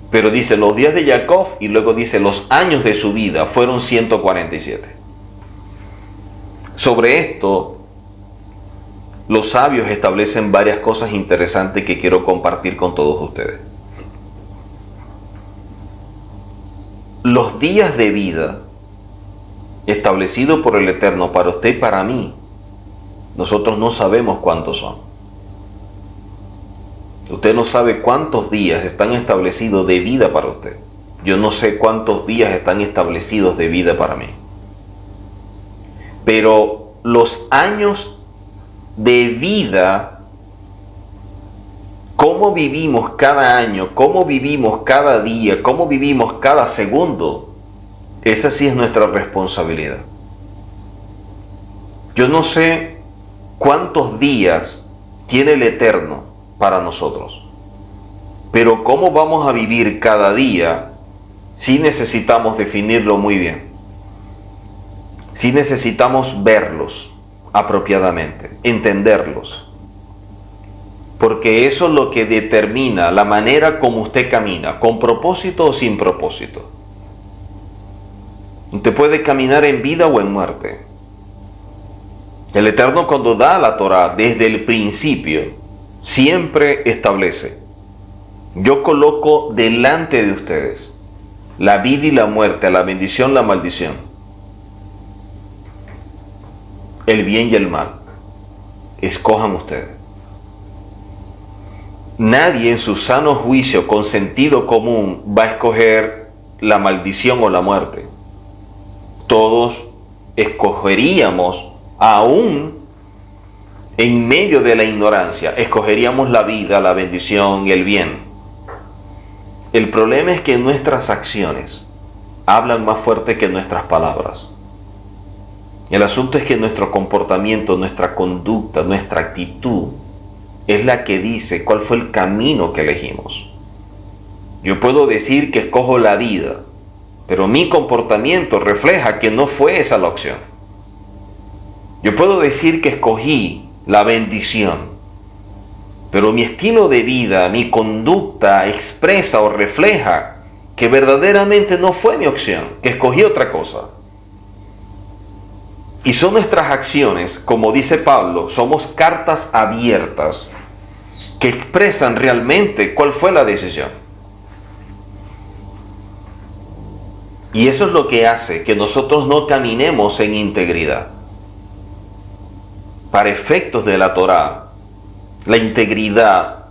Speaker 1: Pero dice los días de Jacob y luego dice los años de su vida fueron 147. Sobre esto, los sabios establecen varias cosas interesantes que quiero compartir con todos ustedes. Los días de vida establecidos por el Eterno para usted y para mí, nosotros no sabemos cuántos son. Usted no sabe cuántos días están establecidos de vida para usted. Yo no sé cuántos días están establecidos de vida para mí. Pero los años de vida, cómo vivimos cada año, cómo vivimos cada día, cómo vivimos cada segundo, esa sí es nuestra responsabilidad. Yo no sé cuántos días tiene el Eterno para nosotros, pero cómo vamos a vivir cada día, sí necesitamos definirlo muy bien. Sí necesitamos verlos apropiadamente, entenderlos. Porque eso es lo que determina la manera como usted camina, con propósito o sin propósito. Usted puede caminar en vida o en muerte. El Eterno, cuando da la Torá desde el principio, siempre establece: yo coloco delante de ustedes la vida y la muerte, la bendición, la maldición, el bien y el mal. Escojan ustedes. Nadie en su sano juicio, con sentido común, va a escoger la maldición o la muerte. Todos escogeríamos, aún en medio de la ignorancia, escogeríamos la vida, la bendición y el bien. El problema es que nuestras acciones hablan más fuerte que nuestras palabras. El asunto es que nuestro comportamiento, nuestra conducta, nuestra actitud es la que dice cuál fue el camino que elegimos. Yo puedo decir que escojo la vida, pero mi comportamiento refleja que no fue esa la opción. Yo puedo decir que escogí la bendición, pero mi estilo de vida, mi conducta expresa o refleja que verdaderamente no fue mi opción, que escogí otra cosa. Y son nuestras acciones, como dice Pablo, somos cartas abiertas que expresan realmente cuál fue la decisión. Y eso es lo que hace que nosotros no caminemos en integridad. Para efectos de la Torá, la integridad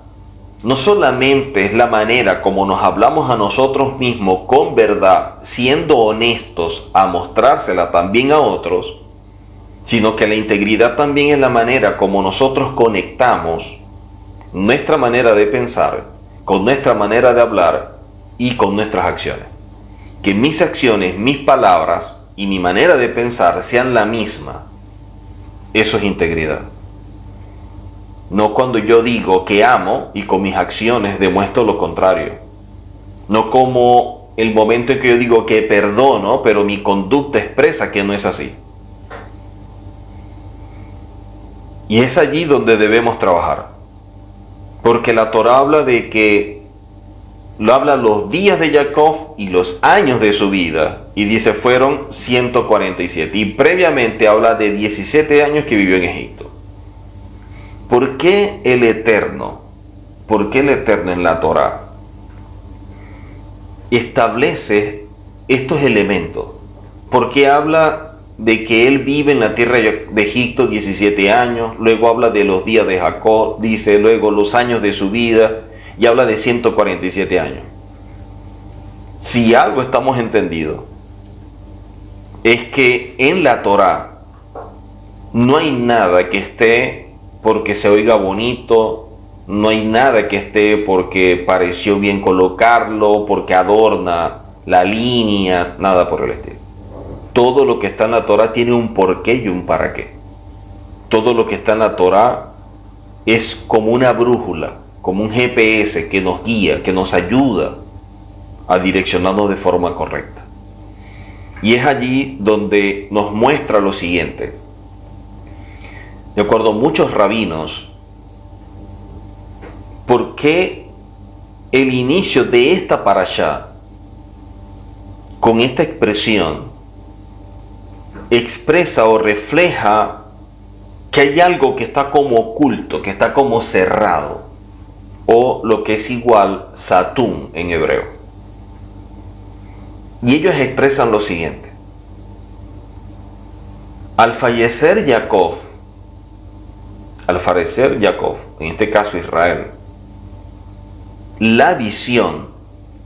Speaker 1: no solamente es la manera como nos hablamos a nosotros mismos con verdad, siendo honestos a mostrársela también a otros, sino que la integridad también es la manera como nosotros conectamos nuestra manera de pensar con nuestra manera de hablar y con nuestras acciones. Que mis acciones, mis palabras y mi manera de pensar sean la misma. Eso es integridad. No cuando yo digo que amo y con mis acciones demuestro lo contrario. No como el momento en que yo digo que perdono, pero mi conducta expresa que no es así. Y es allí donde debemos trabajar. Porque la Torá habla de que lo habla los días de Jacob y los años de su vida. Y dice fueron 147. Y previamente habla de 17 años que vivió en Egipto. ¿Por qué el Eterno en la Torá establece estos elementos, porque habla de que él vive en la tierra de Egipto 17 años, luego habla de los días de Jacob, dice luego los años de su vida, y habla de 147 años. Si algo estamos entendidos, es que en la Torá no hay nada que esté porque se oiga bonito, no hay nada que esté porque pareció bien colocarlo, porque adorna la línea, nada por el estilo. Todo lo que está en la Torá tiene un porqué y un para qué. Todo lo que está en la Torá es como una brújula, como un GPS que nos guía, que nos ayuda a direccionarnos de forma correcta. Y es allí donde nos muestra lo siguiente. De acuerdo a muchos rabinos, ¿por qué el inicio de esta parashá con esta expresión expresa o refleja que hay algo que está como oculto, que está como cerrado, o lo que es igual satún en hebreo? Y ellos expresan lo siguiente: al fallecer Jacob, en este caso Israel, la visión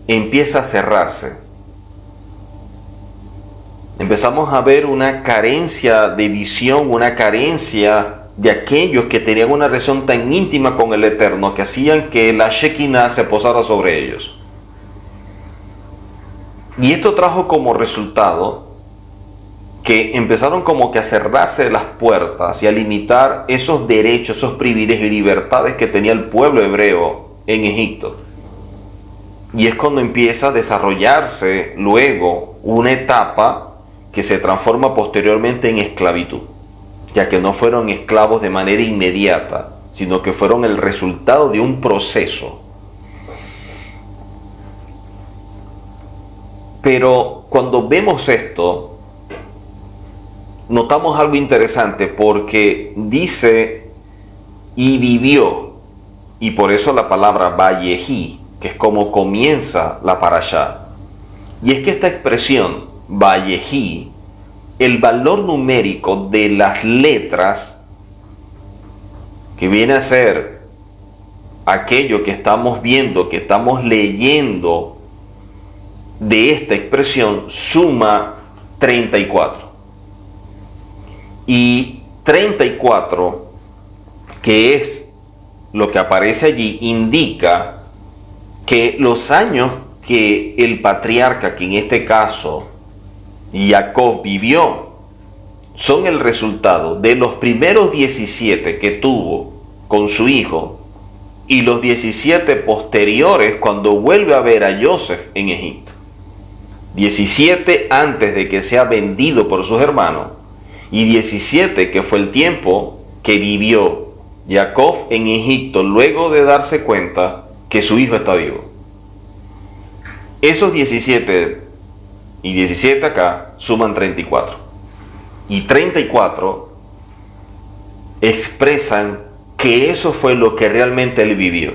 Speaker 1: empieza a cerrarse. Empezamos a ver una carencia de visión, una carencia de aquellos que tenían una relación tan íntima con el Eterno que hacían que la Shekinah se posara sobre ellos. Y esto trajo como resultado que empezaron como que a cerrarse las puertas y a limitar esos derechos, esos privilegios y libertades que tenía el pueblo hebreo en Egipto. Y es cuando empieza a desarrollarse luego una etapa que se transforma posteriormente en esclavitud, ya que no fueron esclavos de manera inmediata, sino que fueron el resultado de un proceso. Pero cuando vemos esto, notamos algo interesante, porque dice y vivió, y por eso la palabra Vayehi, que es como comienza la parashá. Y es que esta expresión Vayehi, el valor numérico de las letras, que viene a ser aquello que estamos viendo, que estamos leyendo de esta expresión, suma 34. Y 34, que es lo que aparece allí, indica que los años que el patriarca, que en este caso Jacob, vivió, son el resultado de los primeros 17 que tuvo con su hijo y los 17 posteriores cuando vuelve a ver a Joseph en Egipto. 17 antes de que sea vendido por sus hermanos y 17 que fue el tiempo que vivió Jacob en Egipto luego de darse cuenta que su hijo está vivo. Esos 17 y 17 acá suman 34. Y 34 expresan que eso fue lo que realmente él vivió.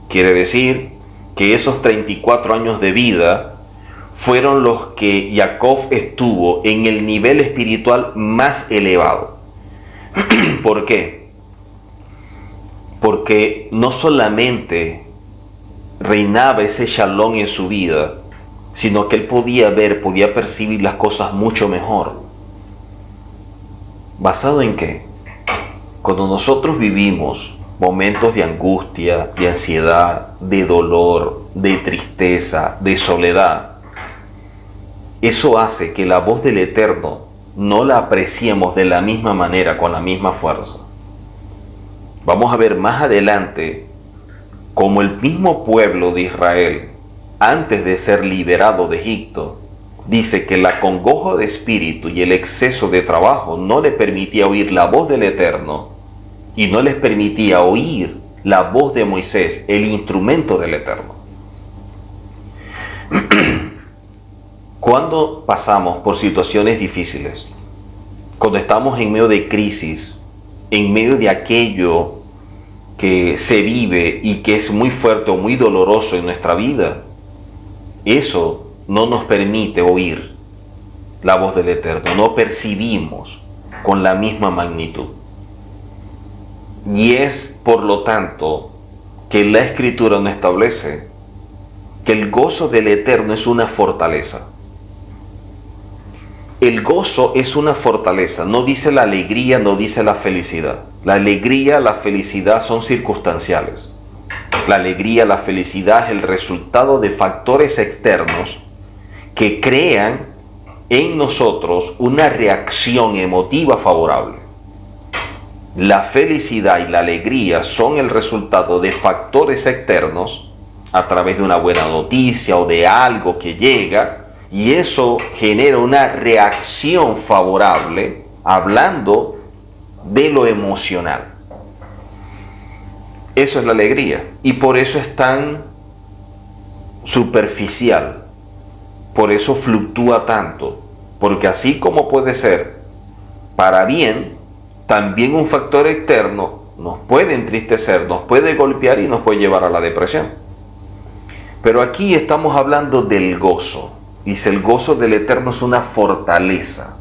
Speaker 1: Quiere decir que esos 34 años de vida fueron los que Jacob estuvo en el nivel espiritual más elevado. ¿Por qué? Porque no solamente reinaba ese shalom en su vida, sino que él podía ver, podía percibir las cosas mucho mejor. ¿Basado en qué? Cuando nosotros vivimos momentos de angustia, de ansiedad, de dolor, de tristeza, de soledad, eso hace que la voz del Eterno no la apreciemos de la misma manera, con la misma fuerza. Vamos a ver más adelante cómo el mismo pueblo de Israel, antes de ser liberado de Egipto, dice que el acongojo de espíritu y el exceso de trabajo no le permitía oír la voz del Eterno y no les permitía oír la voz de Moisés, el instrumento del Eterno. Cuando pasamos por situaciones difíciles, cuando estamos en medio de crisis, en medio de aquello que se vive y que es muy fuerte o muy doloroso en nuestra vida, eso no nos permite oír la voz del Eterno, no percibimos con la misma magnitud. Y es, por lo tanto, que la Escritura nos establece que el gozo del Eterno es una fortaleza. El gozo es una fortaleza, no dice la alegría, no dice la felicidad. La alegría, la felicidad son circunstanciales. La alegría, la felicidad es el resultado de factores externos que crean en nosotros una reacción emotiva favorable. La felicidad y la alegría son el resultado de factores externos a través de una buena noticia o de algo que llega, y eso genera una reacción favorable, hablando de lo emocional. Eso es la alegría, y por eso es tan superficial, por eso fluctúa tanto, porque así como puede ser para bien, también un factor externo nos puede entristecer, nos puede golpear y nos puede llevar a la depresión. Pero aquí estamos hablando del gozo. Dice, el gozo del Eterno es una fortaleza.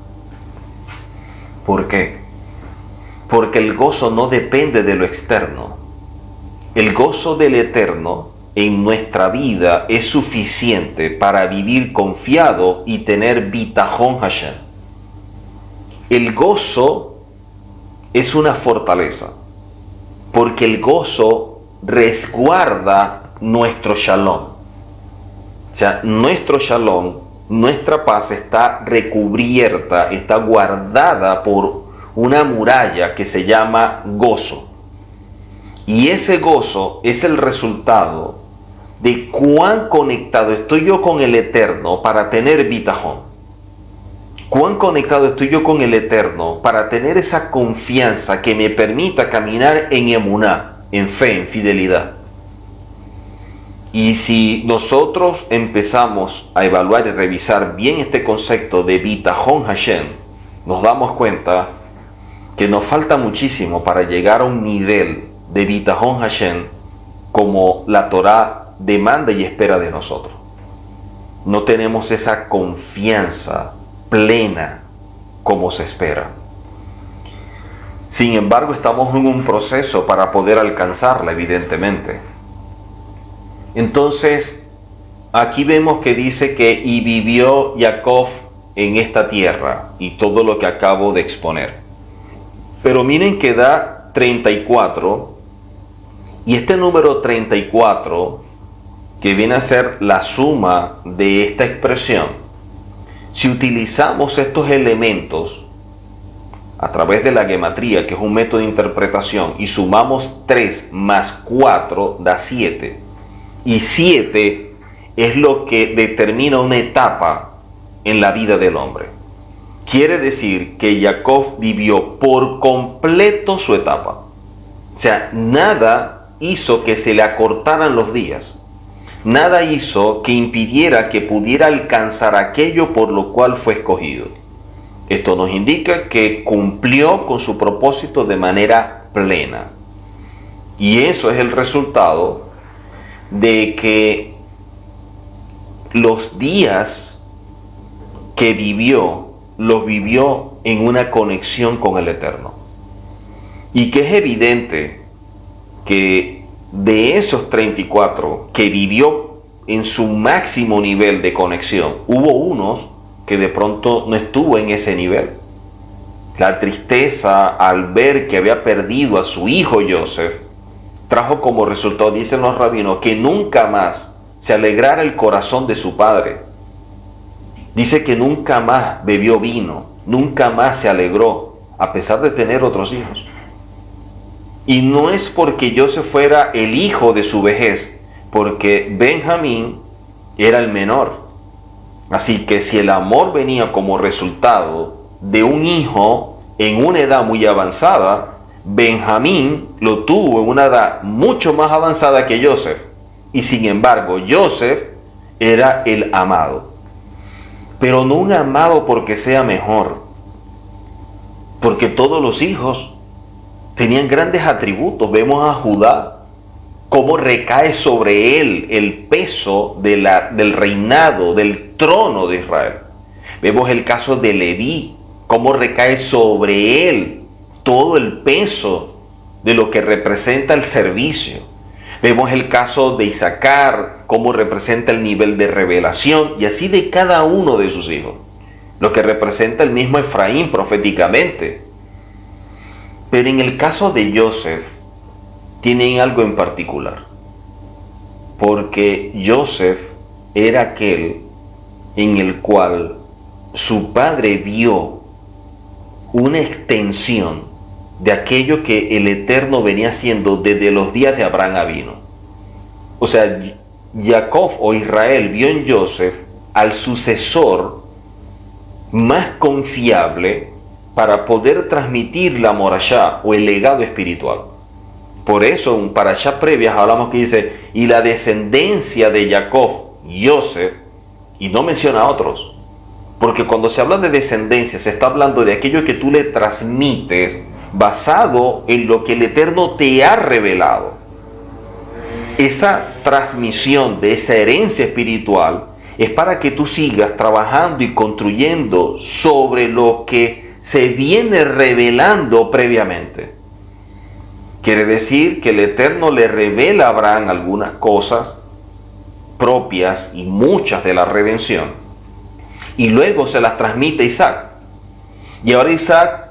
Speaker 1: ¿Por qué? Porque el gozo no depende de lo externo. El gozo del Eterno en nuestra vida es suficiente para vivir confiado y tener bitajón Hashem. El gozo es una fortaleza, porque el gozo resguarda nuestro shalom. O sea, nuestro shalom, nuestra paz está recubierta, está guardada por una muralla que se llama gozo. Y ese gozo es el resultado de cuán conectado estoy yo con el Eterno para tener bitajón. Cuán conectado estoy yo con el Eterno para tener esa confianza que me permita caminar en emuná, en fe, en fidelidad. Y si nosotros empezamos a evaluar y revisar bien este concepto de bitajón Hashem, nos damos cuenta que nos falta muchísimo para llegar a un nivel de bitajón Hashem como la Torá demanda y espera de nosotros. No tenemos esa confianza plena como se espera. Sin embargo, estamos en un proceso para poder alcanzarla, evidentemente. Entonces, aquí vemos que dice que y vivió Jacob en esta tierra, y todo lo que acabo de exponer. Pero miren que da 34, y este número 34, que viene a ser la suma de esta expresión, si utilizamos estos elementos a través de la gematría, que es un método de interpretación, y sumamos 3 más 4 da 7. Y 7 es lo que determina una etapa en la vida del hombre. Quiere decir que Jacob vivió por completo su etapa. O sea, nada hizo que se le acortaran los días. Nada hizo que impidiera que pudiera alcanzar aquello por lo cual fue escogido. Esto nos indica que cumplió con su propósito de manera plena. Y eso es el resultado de que los días que vivió, los vivió en una conexión con el Eterno. Y que es evidente que de esos 34 que vivió en su máximo nivel de conexión, hubo unos que de pronto no estuvo en ese nivel. La tristeza al ver que había perdido a su hijo Joseph trajo como resultado, dicen los rabinos, que nunca más se alegrara el corazón de su padre. Dice que nunca más bebió vino, nunca más se alegró, a pesar de tener otros hijos. Y no es porque Joseph fuera el hijo de su vejez, porque Benjamín era el menor. Así que si el amor venía como resultado de un hijo en una edad muy avanzada, Benjamín lo tuvo en una edad mucho más avanzada que Joseph. Y sin embargo, Joseph era el amado. Pero no un amado porque sea mejor, porque todos los hijos tenían grandes atributos. Vemos a Judá, cómo recae sobre él el peso del reinado, del trono de Israel. Vemos el caso de Leví, cómo recae sobre él todo el peso de lo que representa el servicio. Vemos el caso de Isaacar, cómo representa el nivel de revelación, y así de cada uno de sus hijos, lo que representa el mismo Efraín proféticamente. Pero en el caso de Joseph, tienen algo en particular, porque Joseph era aquel en el cual su padre vio una extensión de aquello que el Eterno venía haciendo desde los días de Abraham avino. O sea, Jacob o Israel vio en Joseph al sucesor más confiable para poder transmitir la morashá o el legado espiritual. Por eso, en parashá previas hablamos que dice, y la descendencia de Jacob, Joseph, y no menciona a otros. Porque cuando se habla de descendencia, se está hablando de aquello que tú le transmites basado en lo que el Eterno te ha revelado. Esa transmisión de esa herencia espiritual es para que tú sigas trabajando y construyendo sobre lo que se viene revelando previamente. Quiere decir que el Eterno le revela a Abraham algunas cosas propias y muchas de la redención, y luego se las transmite a Isaac. Y ahora Isaac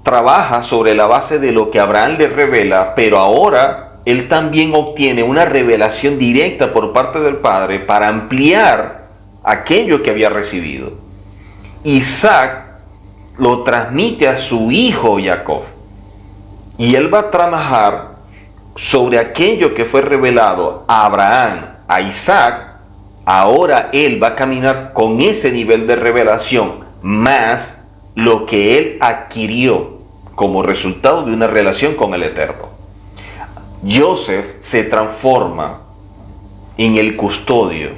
Speaker 1: trabaja sobre la base de lo que Abraham le revela, pero ahora él también obtiene una revelación directa por parte del Padre para ampliar aquello que había recibido. Isaac lo transmite a su hijo Jacob, y él va a trabajar sobre aquello que fue revelado a Abraham, a Isaac. Ahora él va a caminar con ese nivel de revelación, más lo que él adquirió como resultado de una relación con el Eterno. Joseph se transforma en el custodio,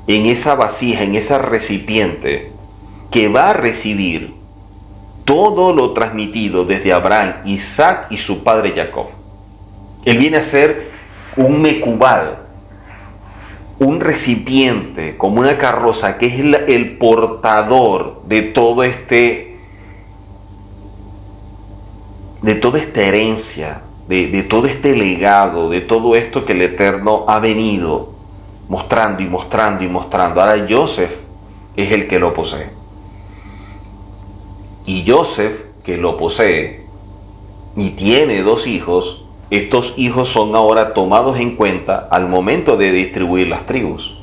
Speaker 1: en esa vasija, en esa recipiente que va a recibir todo lo transmitido desde Abraham, Isaac y su padre Jacob. Él viene a ser un mecubal, un recipiente, como una carroza, que es el portador de toda esta herencia, de todo este legado, de todo esto que el Eterno ha venido mostrando y mostrando y mostrando. Ahora Joseph es el que lo posee. Y Joseph, que lo posee y tiene 2 hijos, estos hijos son ahora tomados en cuenta al momento de distribuir las tribus.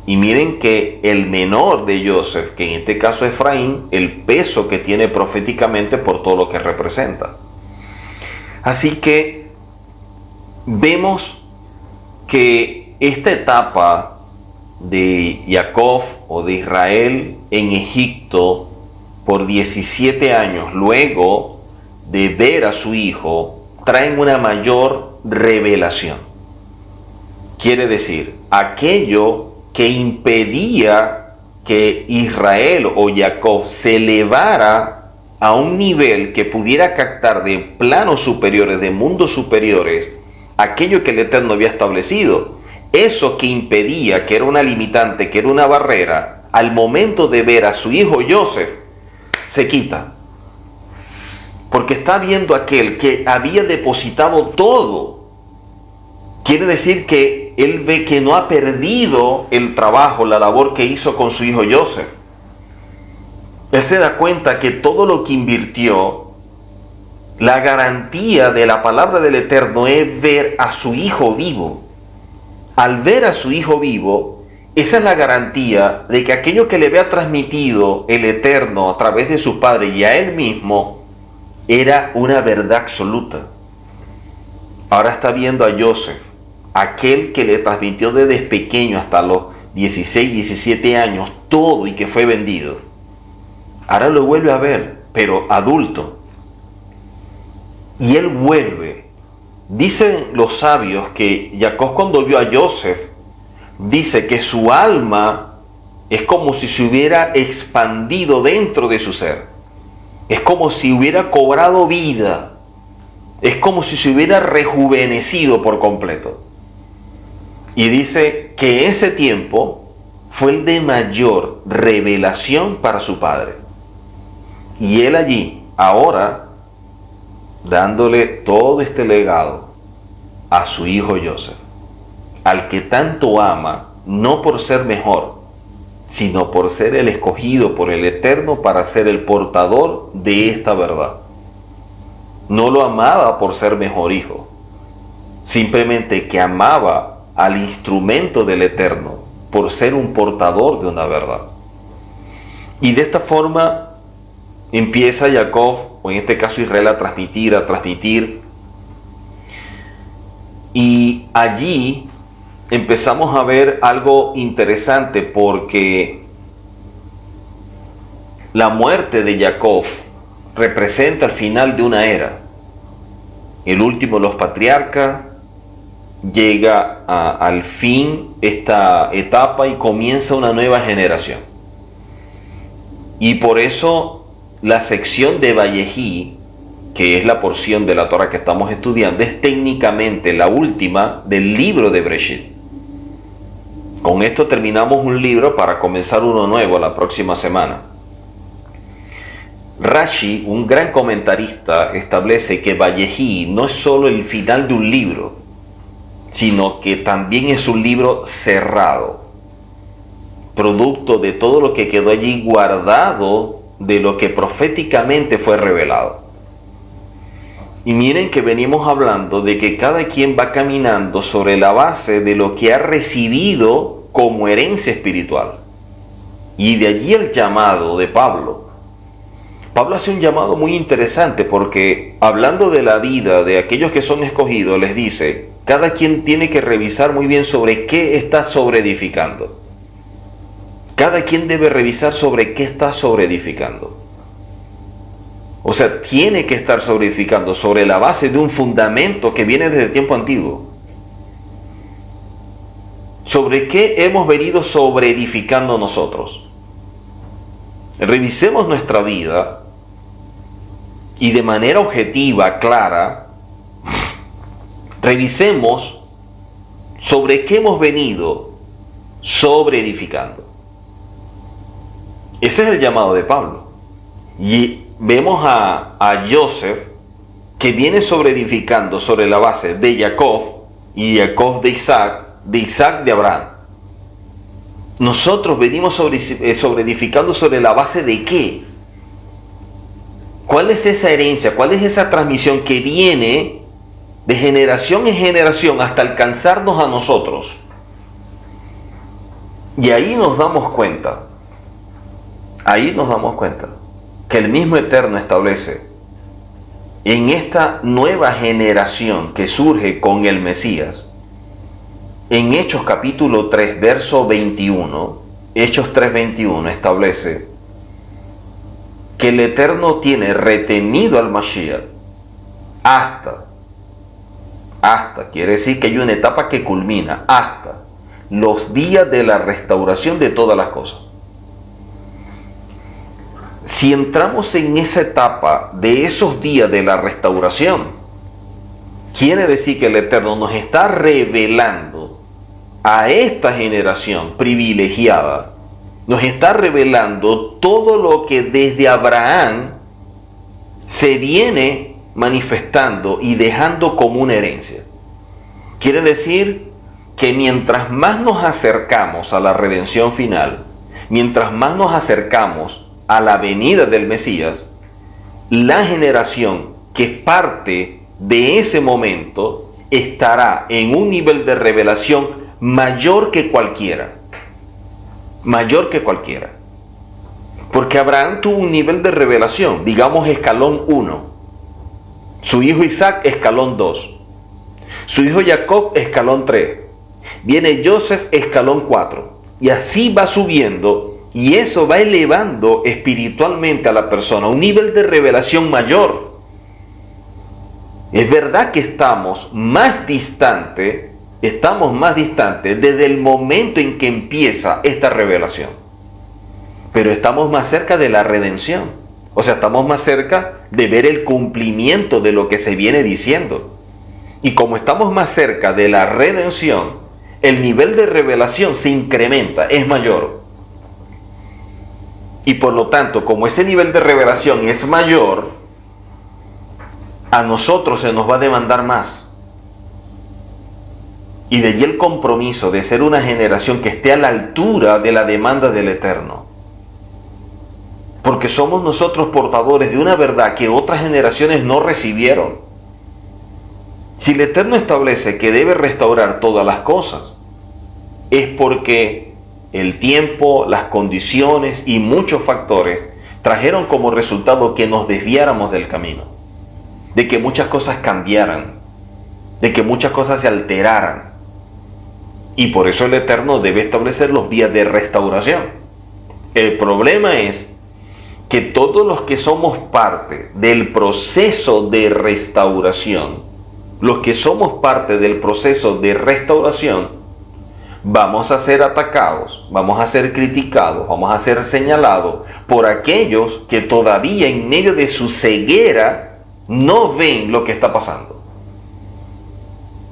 Speaker 1: Y miren que el menor de Joseph, que en este caso es Efraín, el peso que tiene proféticamente por todo lo que representa. Así que vemos que esta etapa de Jacob o de Israel en Egipto por 17 años, luego de ver a su hijo, traen una mayor revelación. Quiere decir, aquello que impedía que Israel o Jacob se elevara a un nivel que pudiera captar de planos superiores, de mundos superiores, aquello que el Eterno había establecido, eso que impedía, que era una limitante, que era una barrera, al momento de ver a su hijo Joseph, se quita. Porque está viendo aquel que había depositado todo. Quiere decir que él ve que no ha perdido el trabajo, la labor que hizo con su hijo Joseph. Él se da cuenta que todo lo que invirtió, la garantía de la palabra del Eterno es ver a su hijo vivo. Al ver a su hijo vivo, esa es la garantía de que aquello que le había transmitido el Eterno a través de su padre y a él mismo era una verdad absoluta. Ahora está viendo a Joseph, aquel que le transmitió desde pequeño hasta los 16, 17 años todo y que fue vendido. Ahora lo vuelve a ver, pero adulto. Y él vuelve. Dicen los sabios que Jacob, cuando vio a Joseph, dice que su alma es como si se hubiera expandido dentro de su ser. Es como si hubiera cobrado vida. Es como si se hubiera rejuvenecido por completo. Y dice que ese tiempo fue el de mayor revelación para su padre. Y él allí, ahora, dándole todo este legado a su hijo Joseph, al que tanto ama, no por ser mejor, sino por ser el escogido por el Eterno para ser el portador de esta verdad. No lo amaba por ser mejor hijo, simplemente que amaba al instrumento del Eterno por ser un portador de una verdad. Y de esta forma empieza Jacob, o en este caso Israel, a transmitir. Y allí empezamos a ver algo interesante, porque la muerte de Jacob representa el final de una era. El último de los patriarcas llega al fin esta etapa y comienza una nueva generación. Y por eso la sección de Vayejí, que es la porción de la Torah que estamos estudiando, es técnicamente la última del libro de Bereshit. Con esto terminamos un libro para comenzar uno nuevo la próxima semana. Rashi, un gran comentarista, establece que Vayejí no es solo el final de un libro, sino que también es un libro cerrado, producto de todo lo que quedó allí guardado de lo que proféticamente fue revelado. Y miren que venimos hablando de que cada quien va caminando sobre la base de lo que ha recibido como herencia espiritual. Y de allí el llamado de Pablo. Pablo hace un llamado muy interesante, porque hablando de la vida de aquellos que son escogidos, les dice, cada quien tiene que revisar muy bien sobre qué está sobreedificando. Cada quien debe revisar sobre qué está sobreedificando. O sea, tiene que estar sobreedificando sobre la base de un fundamento que viene desde el tiempo antiguo. ¿Sobre qué hemos venido sobreedificando nosotros? Revisemos nuestra vida y de manera objetiva, clara, revisemos sobre qué hemos venido sobreedificando. Ese es el llamado de Pablo. Y vemos a Joseph, que viene sobreedificando sobre la base de Jacob, y Jacob de Isaac de Abraham. Nosotros venimos sobreedificando sobre la base de ¿qué? ¿Cuál es esa herencia? ¿Cuál es esa transmisión que viene de generación en generación hasta alcanzarnos a nosotros? Y ahí nos damos cuenta que el mismo Eterno establece en esta nueva generación que surge con el Mesías. En Hechos capítulo 3, verso 21, Hechos 3:21 establece que el Eterno tiene retenido al Mashiach hasta, quiere decir que hay una etapa que culmina, hasta los días de la restauración de todas las cosas. Si entramos en esa etapa de esos días de la restauración, quiere decir que el Eterno nos está revelando a esta generación privilegiada, nos está revelando todo lo que desde Abraham se viene manifestando y dejando como una herencia. Quiere decir que mientras más nos acercamos a la redención final, mientras más nos acercamos a la venida del Mesías, la generación que es parte de ese momento estará en un nivel de revelación mayor que cualquiera. Porque Abraham tuvo un nivel de revelación, digamos escalón 1. Su hijo Isaac, escalón 2. Su hijo Jacob, escalón 3. Viene Joseph, escalón 4. Y así va subiendo, y eso va elevando espiritualmente a la persona a un nivel de revelación mayor. Es verdad que estamos más distantes desde el momento en que empieza esta revelación, pero estamos más cerca de la redención. O sea, estamos más cerca de ver el cumplimiento de lo que se viene diciendo. Y como estamos más cerca de la redención, el nivel de revelación se incrementa, es mayor. Y por lo tanto, como ese nivel de revelación es mayor, a nosotros se nos va a demandar más. Y de allí el compromiso de ser una generación que esté a la altura de la demanda del Eterno. Porque somos nosotros portadores de una verdad que otras generaciones no recibieron. Si el Eterno establece que debe restaurar todas las cosas, es porque el tiempo, las condiciones y muchos factores trajeron como resultado que nos desviáramos del camino, de que muchas cosas cambiaran, de que muchas cosas se alteraran. Y por eso el Eterno debe establecer los días de restauración. El problema es que todos los que somos parte del proceso de restauración, los que somos parte del proceso de restauración, vamos a ser atacados, vamos a ser criticados, vamos a ser señalados por aquellos que todavía en medio de su ceguera no ven lo que está pasando.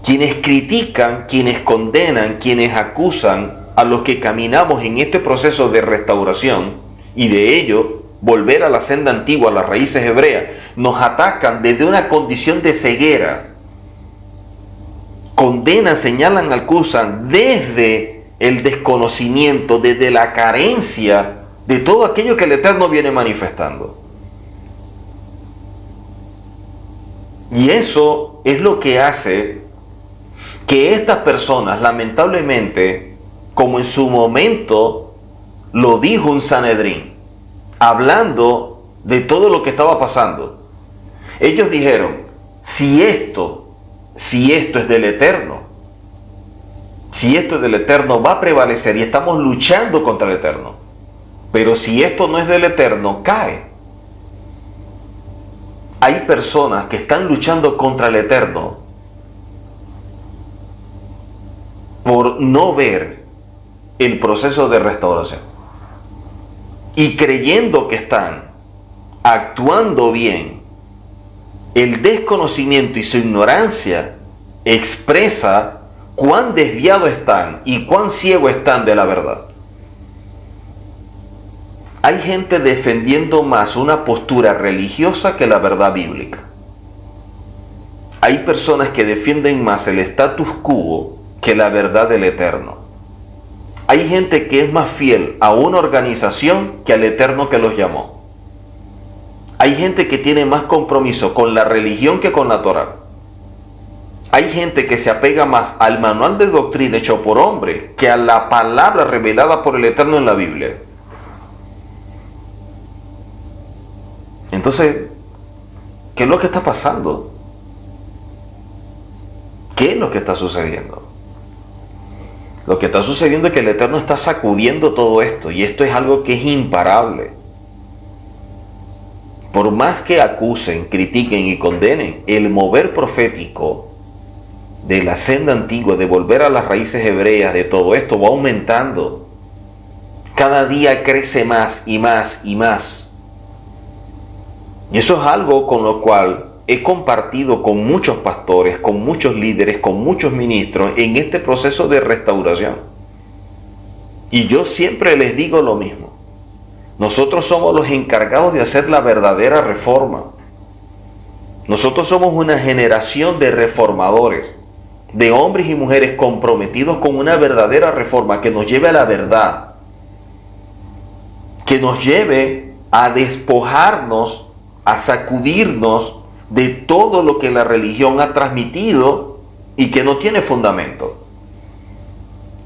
Speaker 1: Quienes critican, quienes condenan, quienes acusan a los que caminamos en este proceso de restauración y de ello volver a la senda antigua, a las raíces hebreas, nos atacan desde una condición de ceguera. Condenan, señalan, acusan desde el desconocimiento, desde la carencia de todo aquello que el Eterno viene manifestando. Y eso es lo que hace que estas personas, lamentablemente, como en su momento lo dijo un Sanedrín, hablando de todo lo que estaba pasando, ellos dijeron, si esto es del Eterno, si esto es del Eterno va a prevalecer y estamos luchando contra el Eterno, pero si esto no es del Eterno, cae. Hay personas que están luchando contra el Eterno por no ver el proceso de restauración y creyendo que están actuando bien. El desconocimiento y su ignorancia expresa cuán desviados están y cuán ciegos están de la verdad. Hay gente defendiendo más una postura religiosa que la verdad bíblica. Hay personas que defienden más el status quo que la verdad del Eterno. Hay gente que es más fiel a una organización que al Eterno que los llamó. Hay gente que tiene más compromiso con la religión que con la Torá. Hay gente que se apega más al manual de doctrina hecho por hombre que a la palabra revelada por el Eterno en la Biblia. Entonces, ¿qué es lo que está pasando? ¿Qué es lo que está sucediendo? Lo que está sucediendo es que el Eterno está sacudiendo todo esto, y esto es algo que es imparable. Por más que acusen, critiquen y condenen, el mover profético de la senda antigua, de volver a las raíces hebreas, de todo esto va aumentando. Cada día crece más y más y más. Y eso es algo con lo cual he compartido con muchos pastores, con muchos líderes, con muchos ministros en este proceso de restauración. Y yo siempre les digo lo mismo. Nosotros somos los encargados de hacer la verdadera reforma. Nosotros somos una generación de reformadores, de hombres y mujeres comprometidos con una verdadera reforma que nos lleve a la verdad, que nos lleve a despojarnos, a sacudirnos de todo lo que la religión ha transmitido y que no tiene fundamento.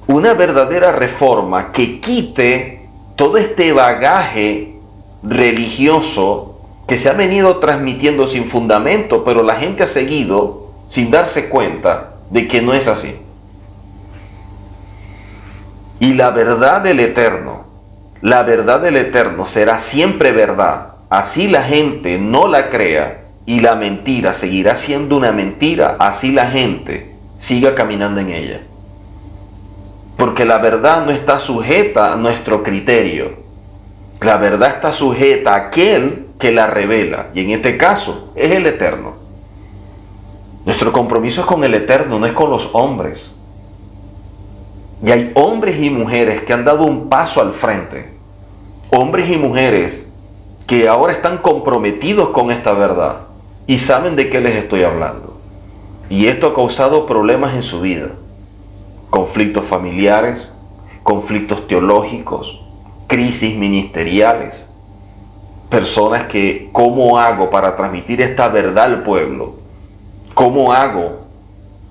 Speaker 1: Una verdadera reforma que quite todo este bagaje religioso que se ha venido transmitiendo sin fundamento, pero la gente ha seguido sin darse cuenta de que no es así. Y la verdad del Eterno será siempre verdad, así la gente no la crea, y la mentira seguirá siendo una mentira, así la gente siga caminando en ella. Porque la verdad no está sujeta a nuestro criterio. La verdad está sujeta a aquel que la revela, y en este caso es el Eterno. Nuestro compromiso es con el Eterno, no es con los hombres. Y hay hombres y mujeres que han dado un paso al frente, hombres y mujeres que ahora están comprometidos con esta verdad y saben de qué les estoy hablando. Y esto ha causado problemas en su vida, conflictos familiares, conflictos teológicos, crisis ministeriales, personas que, ¿cómo hago para transmitir esta verdad al pueblo? ¿Cómo hago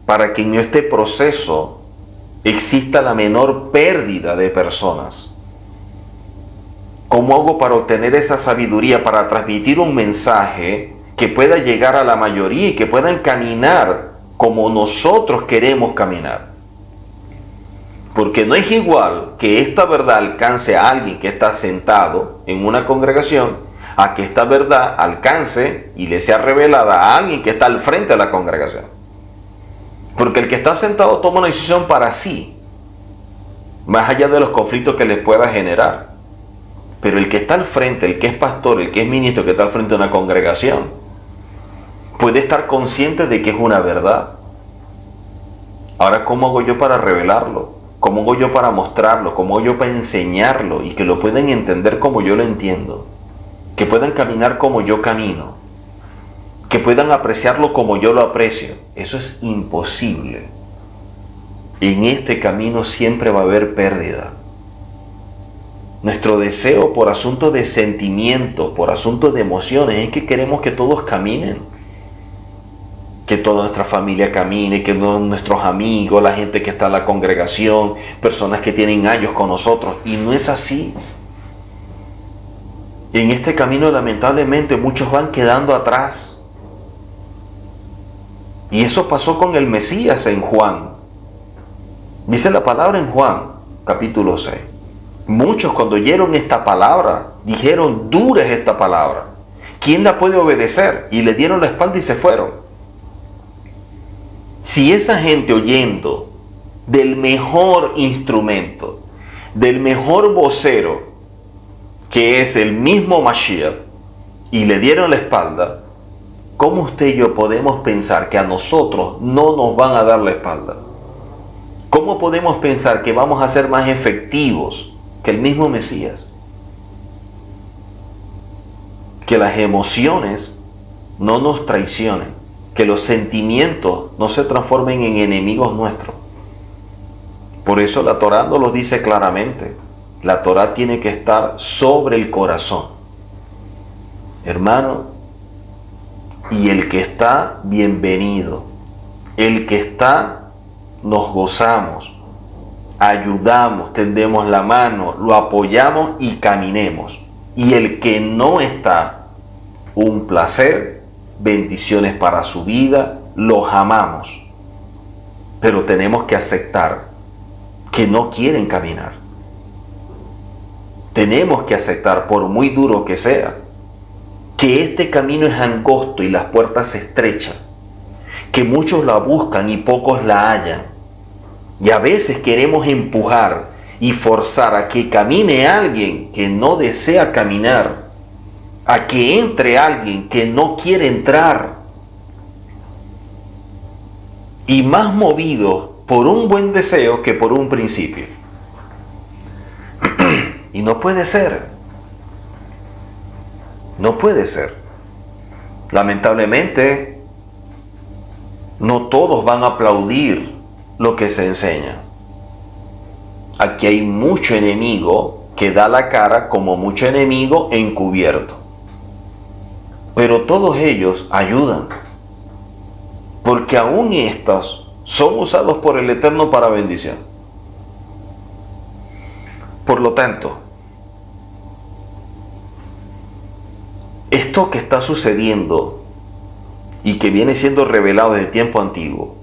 Speaker 1: para que en este proceso exista la menor pérdida de personas? ¿Cómo hago para obtener esa sabiduría, para transmitir un mensaje que pueda llegar a la mayoría y que puedan caminar como nosotros queremos caminar? Porque no es igual que esta verdad alcance a alguien que está sentado en una congregación, a que esta verdad alcance y le sea revelada a alguien que está al frente de la congregación. Porque el que está sentado toma una decisión para sí, más allá de los conflictos que les pueda generar. Pero el que está al frente, el que es pastor, el que es ministro, que está al frente de una congregación, puede estar consciente de que es una verdad. Ahora, ¿cómo hago yo para revelarlo? ¿Cómo hago yo para mostrarlo? ¿Cómo hago yo para enseñarlo? Y que lo puedan entender como yo lo entiendo. Que puedan caminar como yo camino. Que puedan apreciarlo como yo lo aprecio. Eso es imposible. En este camino siempre va a haber pérdida. Nuestro deseo por asuntos de sentimientos, por asuntos de emociones, es que queremos que todos caminen. Que toda nuestra familia camine, que todos nuestros amigos, la gente que está en la congregación, personas que tienen años con nosotros. Y no es así. En este camino, lamentablemente, muchos van quedando atrás. Y eso pasó con el Mesías en Juan. Dice la palabra en Juan, capítulo 6. Muchos cuando oyeron esta palabra, dijeron, dura es esta palabra. ¿Quién la puede obedecer? Y le dieron la espalda y se fueron. Si esa gente oyendo del mejor instrumento, del mejor vocero, que es el mismo Mashiach, y le dieron la espalda, ¿cómo usted y yo podemos pensar que a nosotros no nos van a dar la espalda? ¿Cómo podemos pensar que vamos a ser más efectivos que el mismo Mesías? Que las emociones no nos traicionen, que los sentimientos no se transformen en enemigos nuestros. Por eso la Torá nos lo dice claramente. La Torá tiene que estar sobre el corazón. Hermano, y el que está, bienvenido. El que está, nos gozamos, ayudamos, tendemos la mano, lo apoyamos y caminemos. Y el que no está, un placer, bendiciones para su vida, los amamos. Pero tenemos que aceptar que no quieren caminar. Tenemos que aceptar, por muy duro que sea, que este camino es angosto y las puertas se estrechan, que muchos la buscan y pocos la hallan. Y a veces queremos empujar y forzar a que camine alguien que no desea caminar, a que entre alguien que no quiere entrar, y más movido por un buen deseo que por un principio. Y no puede ser. No puede ser. Lamentablemente, no todos van a aplaudir lo que se enseña. Aquí hay mucho enemigo que da la cara como mucho enemigo encubierto. Pero todos ellos ayudan. Porque aún estos son usados por el Eterno para bendición. Por lo tanto, esto que está sucediendo y que viene siendo revelado desde tiempo antiguo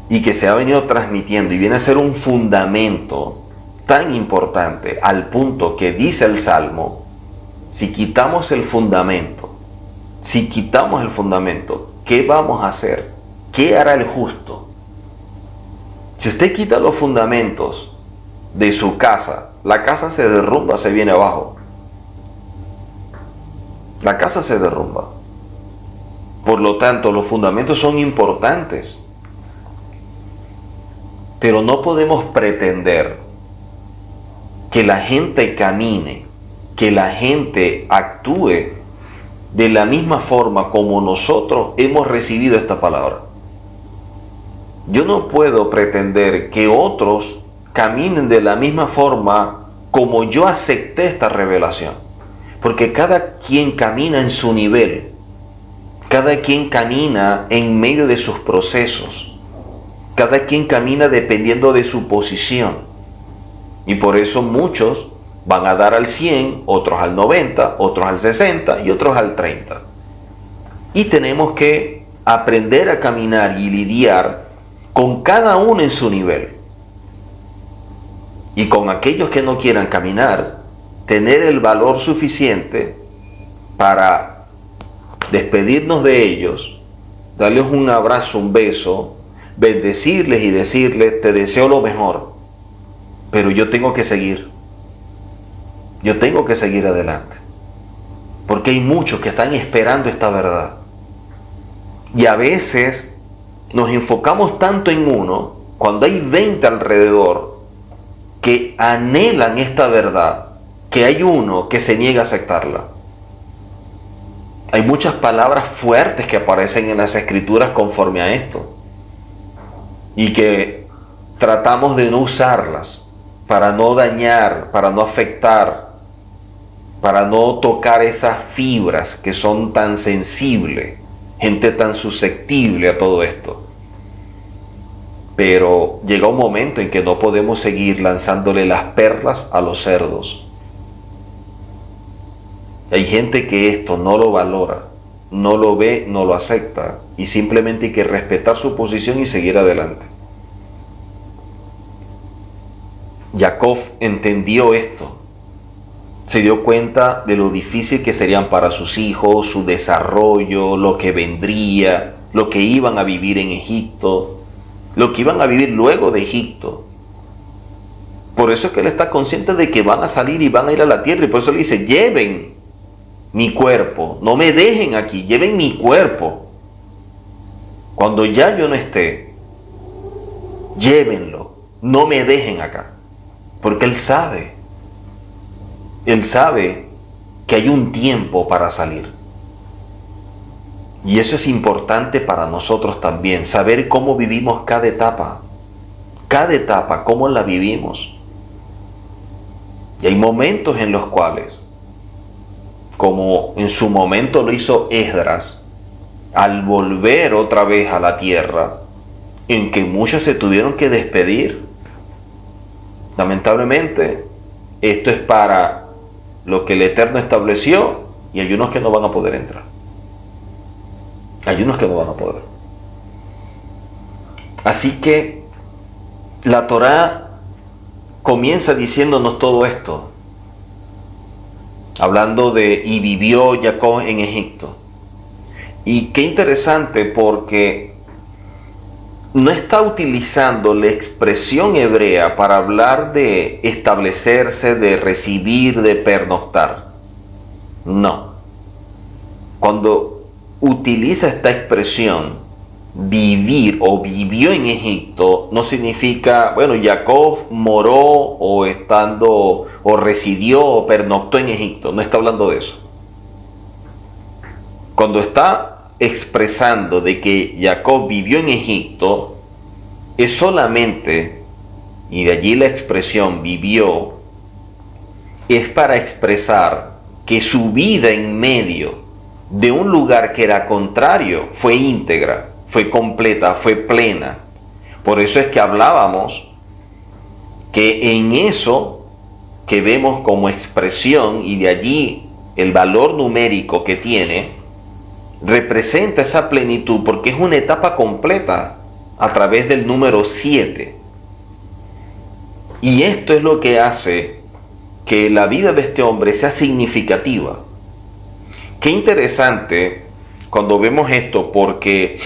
Speaker 1: y que se ha venido transmitiendo y viene a ser un fundamento tan importante al punto que dice el Salmo, si quitamos el fundamento, ¿qué vamos a hacer? ¿Qué hará el justo? Si usted quita los fundamentos de su casa, la casa se derrumba, se viene abajo. la casa se derrumba. Por lo tanto, los fundamentos son importantes. Pero no podemos pretender que la gente camine, que la gente actúe de la misma forma como nosotros hemos recibido esta palabra. Yo no puedo pretender que otros caminen de la misma forma como yo acepté esta revelación, porque cada quien camina en su nivel, cada quien camina en medio de sus procesos, cada quien camina dependiendo de su posición, y por eso muchos van a dar al 100, otros al 90, otros al 60 y otros al 30. Y tenemos que aprender a caminar y lidiar con cada uno en su nivel. Y con aquellos que no quieran caminar, tener el valor suficiente para despedirnos de ellos, darles un abrazo, un beso, bendecirles y decirles: te deseo lo mejor, pero yo tengo que seguir. Yo tengo que seguir adelante, porque hay muchos que están esperando esta verdad. Y a veces nos enfocamos tanto en uno, cuando hay 20 alrededor que anhelan esta verdad, que hay uno que se niega a aceptarla. Hay muchas palabras fuertes que aparecen en las escrituras conforme a esto, y que tratamos de no usarlas para no dañar, para no afectar, para no tocar esas fibras que son tan sensibles, gente tan susceptible a todo esto. Pero llega un momento en que no podemos seguir lanzándole las perlas a los cerdos. Hay gente que esto no lo valora, no lo ve, no lo acepta, y simplemente hay que respetar su posición y seguir adelante. Jacob entendió esto. Se dio cuenta de lo difícil que serían para sus hijos, su desarrollo, lo que vendría, lo que iban a vivir en Egipto, lo que iban a vivir luego de Egipto. Por eso es que él está consciente de que van a salir y van a ir a la tierra, y por eso le dice: lleven mi cuerpo, no me dejen aquí, lleven mi cuerpo. Cuando ya yo no esté, llévenlo, no me dejen acá, porque él sabe que hay un tiempo para salir. Y eso es importante para nosotros también, saber cómo vivimos cada etapa, cómo la vivimos. Y hay momentos en los cuales, como en su momento lo hizo Esdras, al volver otra vez a la tierra, en que muchos se tuvieron que despedir. Lamentablemente, esto es para lo que el Eterno estableció, y hay unos que no van a poder entrar. Hay unos que no van a poder. Así que la Torá comienza diciéndonos todo esto, hablando de: y vivió Jacob en Egipto. Y qué interesante, porque no está utilizando la expresión hebrea para hablar de establecerse, de recibir, de pernoctar. No. Cuando utiliza esta expresión, vivir o vivió en Egipto, no significa, bueno, Jacob moró o residió o pernoctó en Egipto. No está hablando de eso. Cuando está expresando de que Jacob vivió en Egipto, es solamente, y de allí la expresión vivió, es para expresar que su vida en medio de un lugar que era contrario fue íntegra, fue completa, fue plena. Por eso es que hablábamos que en eso que vemos como expresión, y de allí el valor numérico que tiene, representa esa plenitud, porque es una etapa completa a través del número 7. Y esto es lo que hace que la vida de este hombre sea significativa. Qué interesante cuando vemos esto, porque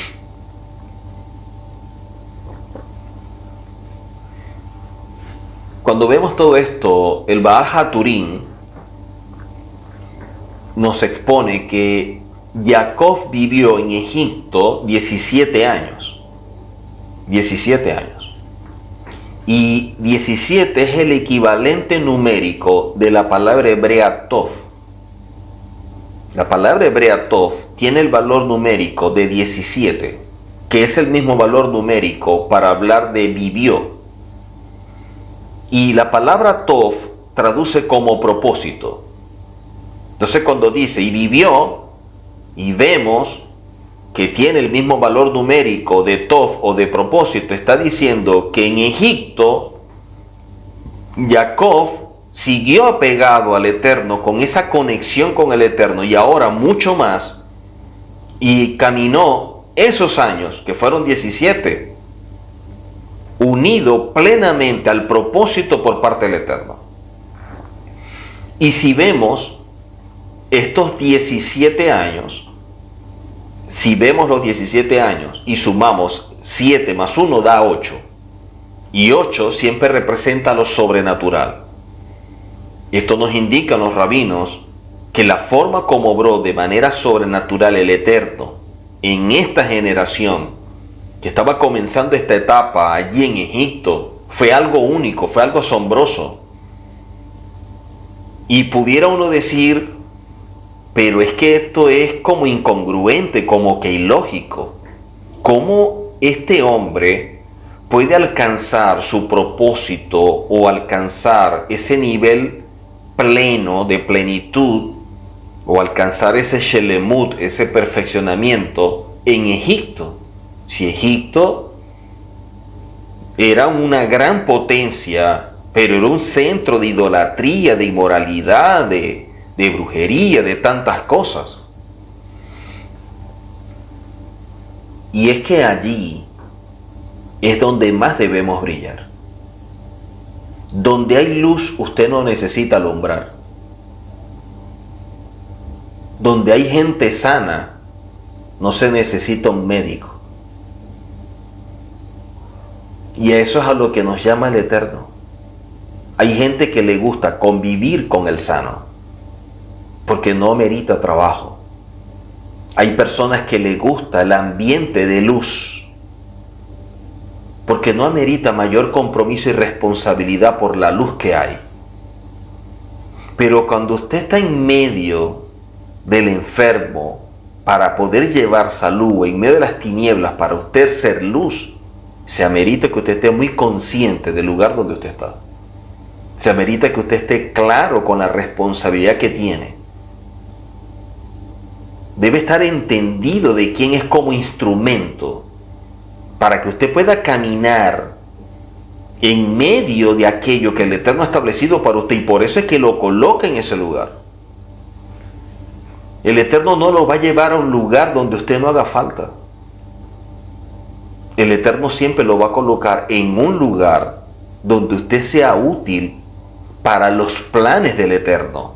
Speaker 1: cuando vemos todo esto, el Baal HaTurim nos expone que Jacob vivió en Egipto 17 años. 17 años. Y 17 es el equivalente numérico de la palabra hebrea tov. La palabra hebrea tov tiene el valor numérico de 17, que es el mismo valor numérico para hablar de vivió. Y la palabra tov traduce como propósito. Entonces cuando dice y vivió, y vemos que tiene el mismo valor numérico de tov o de propósito, está diciendo que en Egipto Jacob siguió apegado al Eterno, con esa conexión con el Eterno, y ahora mucho más, y caminó esos años, que fueron 17, unido plenamente al propósito por parte del Eterno. Y si vemos estos 17 años, si vemos los 17 años y sumamos 7 más 1 da 8, y 8 siempre representa lo sobrenatural. Esto nos indican los rabinos que la forma como obró de manera sobrenatural el Eterno en esta generación que estaba comenzando esta etapa allí en Egipto fue algo único, fue algo asombroso. Y pudiera uno decir, pero es que esto es como incongruente, como que ilógico. ¿Cómo este hombre puede alcanzar su propósito o alcanzar ese nivel pleno de plenitud o alcanzar ese shelemut, ese perfeccionamiento en Egipto? Si Egipto era una gran potencia, pero era un centro de idolatría, de inmoralidad, de brujería, de tantas cosas. Y es que allí es donde más debemos brillar. Donde hay luz, usted no necesita alumbrar. Donde hay gente sana, no se necesita un médico. Y eso es a lo que nos llama el Eterno. Hay gente que le gusta convivir con el sano, porque no merita trabajo. Hay personas que le gusta el ambiente de luz, porque no amerita mayor compromiso y responsabilidad por la luz que hay. Pero cuando usted está en medio del enfermo para poder llevar salud, en medio de las tinieblas para usted ser luz, se amerita que usted esté muy consciente del lugar donde usted está. Se amerita que usted esté claro con la responsabilidad que tiene. Debe estar entendido de quién es como instrumento para que usted pueda caminar en medio de aquello que el Eterno ha establecido para usted, y por eso es que lo coloca en ese lugar. El Eterno no lo va a llevar a un lugar donde usted no haga falta. El Eterno siempre lo va a colocar en un lugar donde usted sea útil para los planes del Eterno.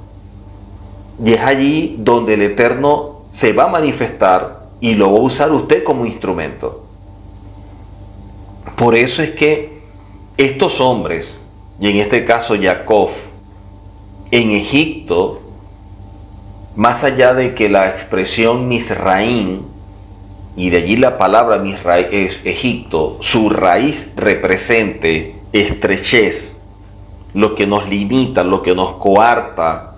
Speaker 1: Y es allí donde el Eterno se va a manifestar y lo va a usar usted como instrumento. Por eso es que estos hombres, y en este caso Jacob, en Egipto, más allá de que la expresión Misraim, y de allí la palabra Misraim es Egipto, su raíz represente estrechez, lo que nos limita, lo que nos coarta,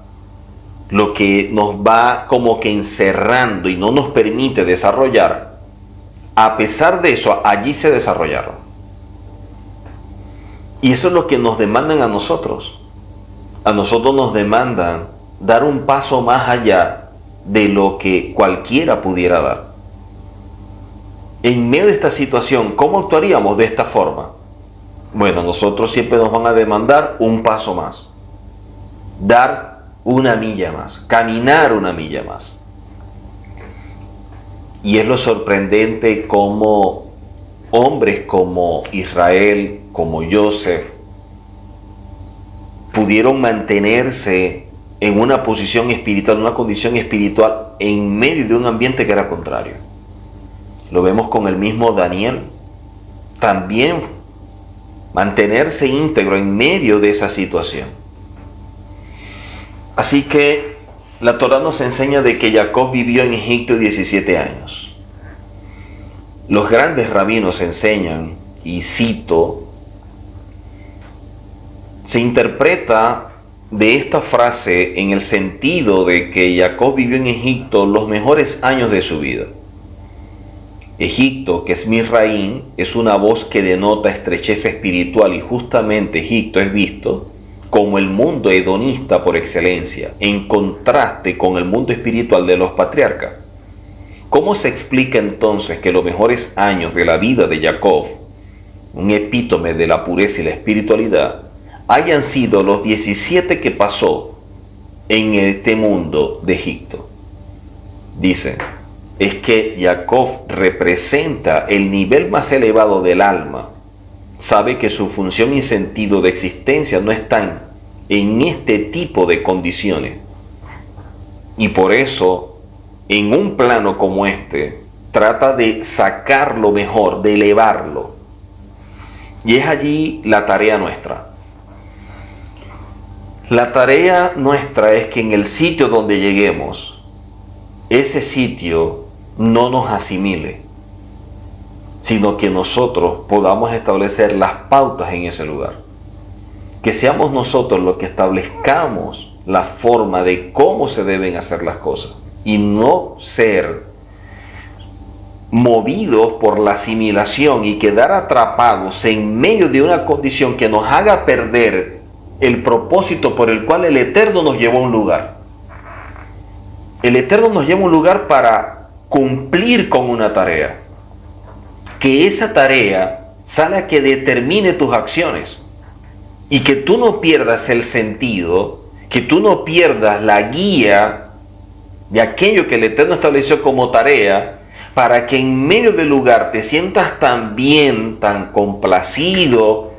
Speaker 1: lo que nos va como que encerrando y no nos permite desarrollar. A pesar de eso, allí se desarrollaron. Y eso es lo que nos demandan a nosotros. A nosotros nos demandan dar un paso más allá de lo que cualquiera pudiera dar. En medio de esta situación, ¿cómo actuaríamos de esta forma? Bueno, nosotros siempre nos van a demandar un paso más, dar una milla más, caminar una milla más. Y es lo sorprendente como hombres como Israel, como Joseph, pudieron mantenerse en una posición espiritual, en una condición espiritual, en medio de un ambiente que era contrario. Lo vemos con el mismo Daniel. También mantenerse íntegro en medio de esa situación. Así que La Torá nos enseña de que Jacob vivió en Egipto 17 años. Los grandes rabinos enseñan, y cito, se interpreta de esta frase en el sentido de que Jacob vivió en Egipto los mejores años de su vida. Egipto, que es Misraín, es una voz que denota estrechez espiritual, y justamente Egipto es visto como el mundo hedonista por excelencia, en contraste con el mundo espiritual de los patriarcas. ¿Cómo se explica entonces que los mejores años de la vida de Jacob, un epítome de la pureza y la espiritualidad, hayan sido los 17 que pasó en este mundo de Egipto? Dicen, es que Jacob representa el nivel más elevado del alma. Sabe que su función y sentido de existencia no están en este tipo de condiciones. Y por eso, en un plano como este, trata de sacar lo mejor, de elevarlo. Y es allí la tarea nuestra. La tarea nuestra es que en el sitio donde lleguemos, ese sitio no nos asimile, sino que nosotros podamos establecer las pautas en ese lugar. Que seamos nosotros los que establezcamos la forma de cómo se deben hacer las cosas, y no ser movidos por la asimilación y quedar atrapados en medio de una condición que nos haga perder el propósito por el cual el Eterno nos llevó a un lugar. El Eterno nos lleva a un lugar para cumplir con una tarea. Que esa tarea sea la que determine tus acciones. Y que tú no pierdas el sentido, que tú no pierdas la guía de aquello que el Eterno estableció como tarea, para que en medio del lugar te sientas tan bien, tan complacido,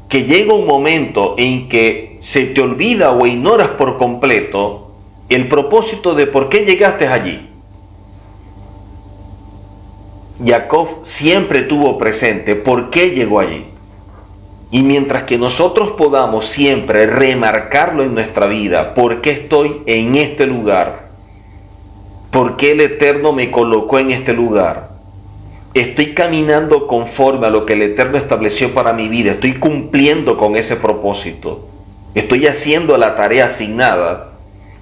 Speaker 1: que llega un momento en que se te olvida o ignoras por completo el propósito de por qué llegaste allí. Jacob siempre tuvo presente por qué llegó allí. Y mientras que nosotros podamos siempre remarcarlo en nuestra vida, por qué estoy en este lugar, por qué el Eterno me colocó en este lugar, estoy caminando conforme a lo que el Eterno estableció para mi vida, estoy cumpliendo con ese propósito, estoy haciendo la tarea asignada,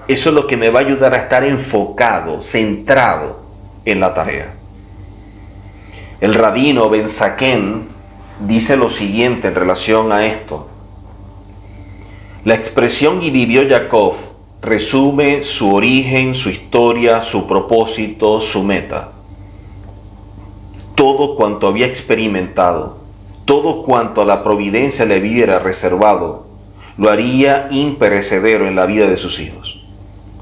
Speaker 1: eso es lo que me va a ayudar a estar enfocado, centrado en la tarea. El rabino Ben Zaken dice lo siguiente en relación a esto. La expresión "y vivió Jacob" resume su origen, su historia, su propósito, su meta. Todo cuanto había experimentado, todo cuanto a la providencia le hubiera reservado, lo haría imperecedero en la vida de sus hijos.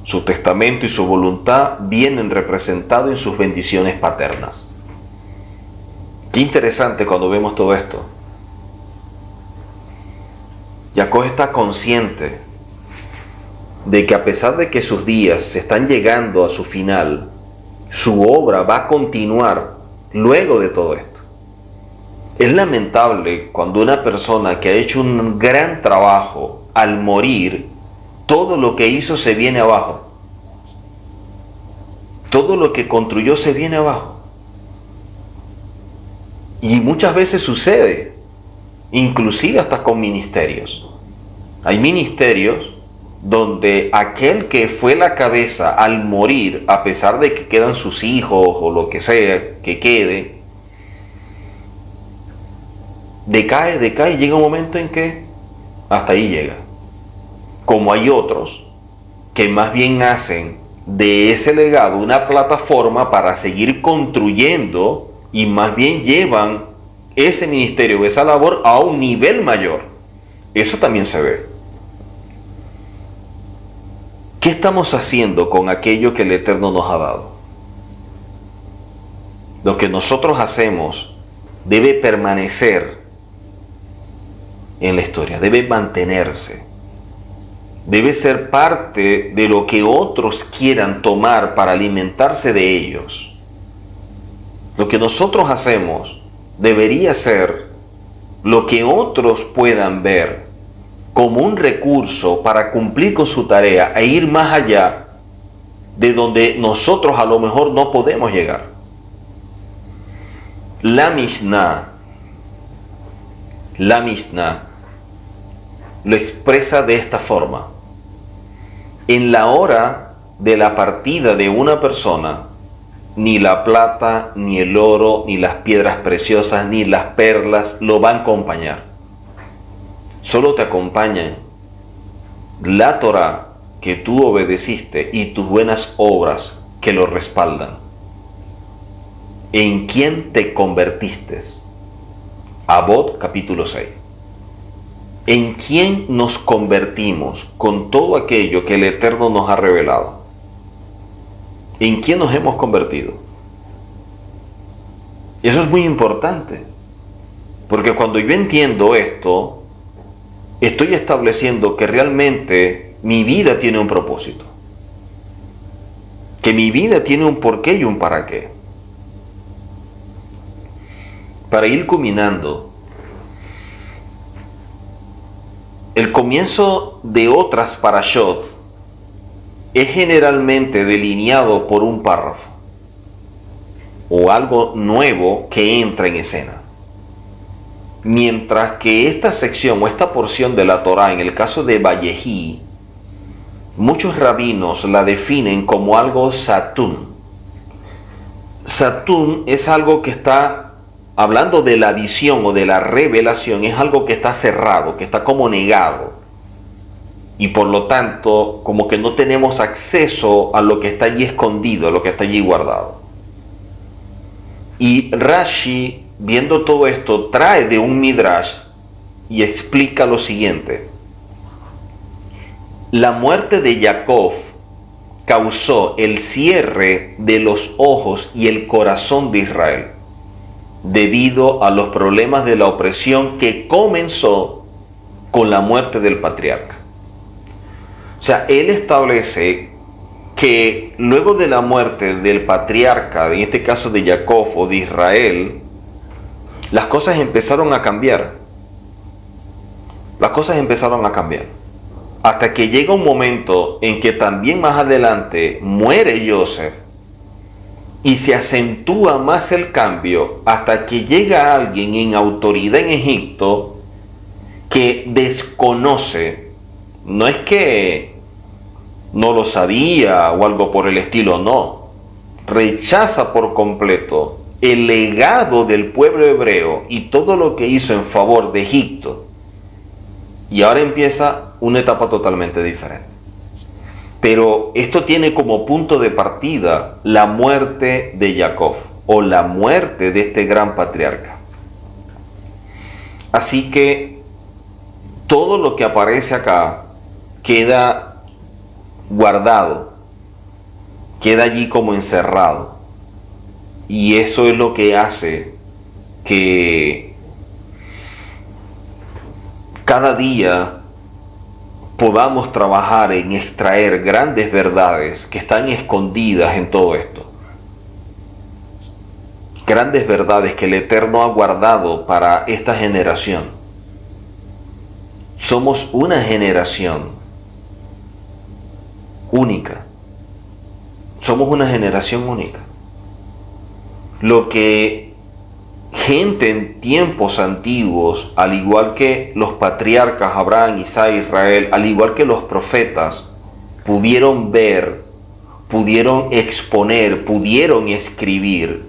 Speaker 1: Su testamento y su voluntad vienen representados en sus bendiciones paternas. Qué interesante cuando vemos todo esto. Jacob está consciente de que a pesar de que sus días se están llegando a su final, su obra va a continuar luego de todo esto. Es lamentable cuando una persona que ha hecho un gran trabajo, al morir, todo lo que hizo se viene abajo. Todo lo que construyó se viene abajo. Y muchas veces sucede, inclusive hasta con ministerios. Hay ministerios donde aquel que fue la cabeza al morir, a pesar de que quedan sus hijos o lo que sea que quede, decae y llega un momento en que hasta ahí llega. Como hay otros que más bien hacen de ese legado una plataforma para seguir construyendo, y más bien llevan ese ministerio, esa labor a un nivel mayor. Eso también se ve. ¿Qué estamos haciendo con aquello que el Eterno nos ha dado? Lo que nosotros hacemos debe permanecer en la historia, debe mantenerse. Debe ser parte de lo que otros quieran tomar para alimentarse de ellos. Lo que nosotros hacemos debería ser lo que otros puedan ver como un recurso para cumplir con su tarea e ir más allá de donde nosotros a lo mejor no podemos llegar. La Mishnah lo expresa de esta forma: en la hora de la partida de una persona, ni la plata, ni el oro, ni las piedras preciosas, ni las perlas lo van a acompañar. Solo te acompañan la Torá que tú obedeciste y tus buenas obras que lo respaldan. ¿En quién te convertiste? Abot capítulo 6. ¿En quién nos convertimos con todo aquello que el Eterno nos ha revelado? ¿En quién nos hemos convertido? Eso es muy importante, porque cuando yo entiendo esto, estoy estableciendo que realmente mi vida tiene un propósito, que mi vida tiene un porqué y un para qué. Para ir culminando, el comienzo de otras parashot es generalmente delineado por un párrafo o algo nuevo que entra en escena. Mientras que esta sección o esta porción de la Torá, en el caso de Vayehi, muchos rabinos la definen como algo satún. Satún es algo que está, hablando de la visión o de la revelación, es algo que está cerrado, que está como negado. Y por lo tanto, como que no tenemos acceso a lo que está allí escondido, a lo que está allí guardado. Y Rashi, viendo todo esto, trae de un midrash y explica lo siguiente: la muerte de Jacob causó el cierre de los ojos y el corazón de Israel, debido a los problemas de la opresión que comenzó con la muerte del patriarca. O sea, él establece que luego de la muerte del patriarca, en este caso de Jacob o de Israel, las cosas empezaron a cambiar. Las cosas empezaron a cambiar. Hasta que llega un momento en que también más adelante muere Joseph y se acentúa más el cambio hasta que llega alguien en autoridad en Egipto que desconoce, no es que no lo sabía o algo por el estilo, no, rechaza por completo el legado del pueblo hebreo y todo lo que hizo en favor de Egipto, y ahora empieza una etapa totalmente diferente. Pero esto tiene como punto de partida la muerte de Jacob o la muerte de este gran patriarca. Así que todo lo que aparece acá queda guardado, queda allí como encerrado, y eso es lo que hace que cada día podamos trabajar en extraer grandes verdades que están escondidas en todo esto. Grandes verdades que el Eterno ha guardado para esta generación. Somos una generación única. Somos una generación única. Lo que gente en tiempos antiguos, al igual que los patriarcas Abraham, Isaac, Israel, al igual que los profetas, pudieron ver, pudieron exponer, pudieron escribir,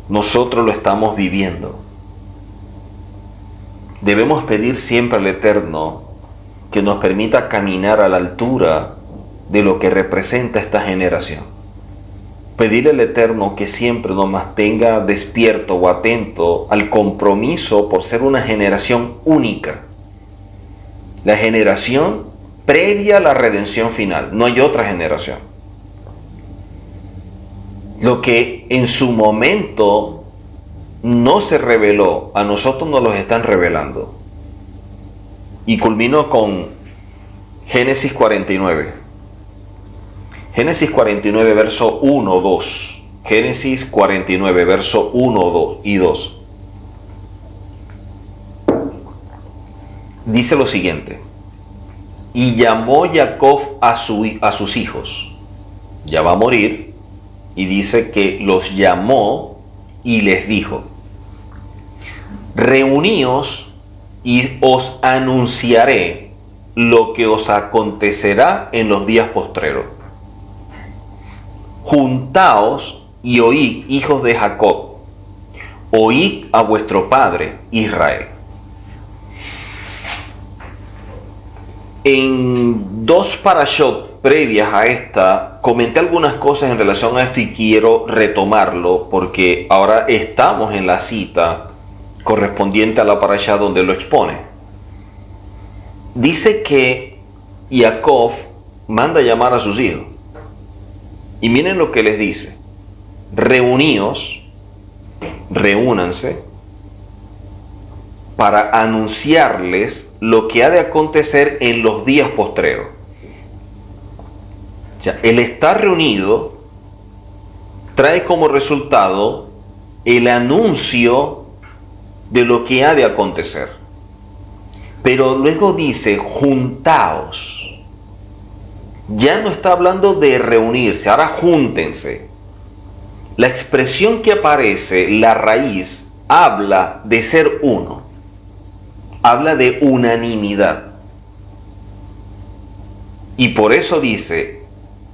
Speaker 1: nosotros lo estamos viviendo. Debemos pedir siempre al Eterno que nos permita caminar a la altura de lo que representa esta generación. Pedirle al Eterno que siempre nos mantenga despierto o atento al compromiso por ser una generación única. La generación previa a la redención final. No hay otra generación. Lo que en su momento no se reveló, a nosotros nos lo están revelando. Y culmino con Génesis 49. Génesis 49, verso 1, 2. Génesis 49, verso 1 2 y 2. Dice lo siguiente: y llamó Jacob a sus hijos, ya va a morir, y dice que los llamó y les dijo: reuníos y os anunciaré lo que os acontecerá en los días postreros. Juntaos y oíd, hijos de Jacob, oíd a vuestro padre Israel. En dos parashot previas a esta, comenté algunas cosas en relación a esto y quiero retomarlo porque ahora estamos en la cita correspondiente a la parashá donde lo expone. Dice que Jacob manda llamar a sus hijos. Y miren lo que les dice: reuníos, reúnanse, para anunciarles lo que ha de acontecer en los días postreros. O sea, el estar reunido trae como resultado el anuncio de lo que ha de acontecer. Pero luego dice: juntaos. Ya no está hablando de reunirse, ahora júntense. La expresión que aparece, la raíz, habla de ser uno. Habla de unanimidad. Y por eso dice: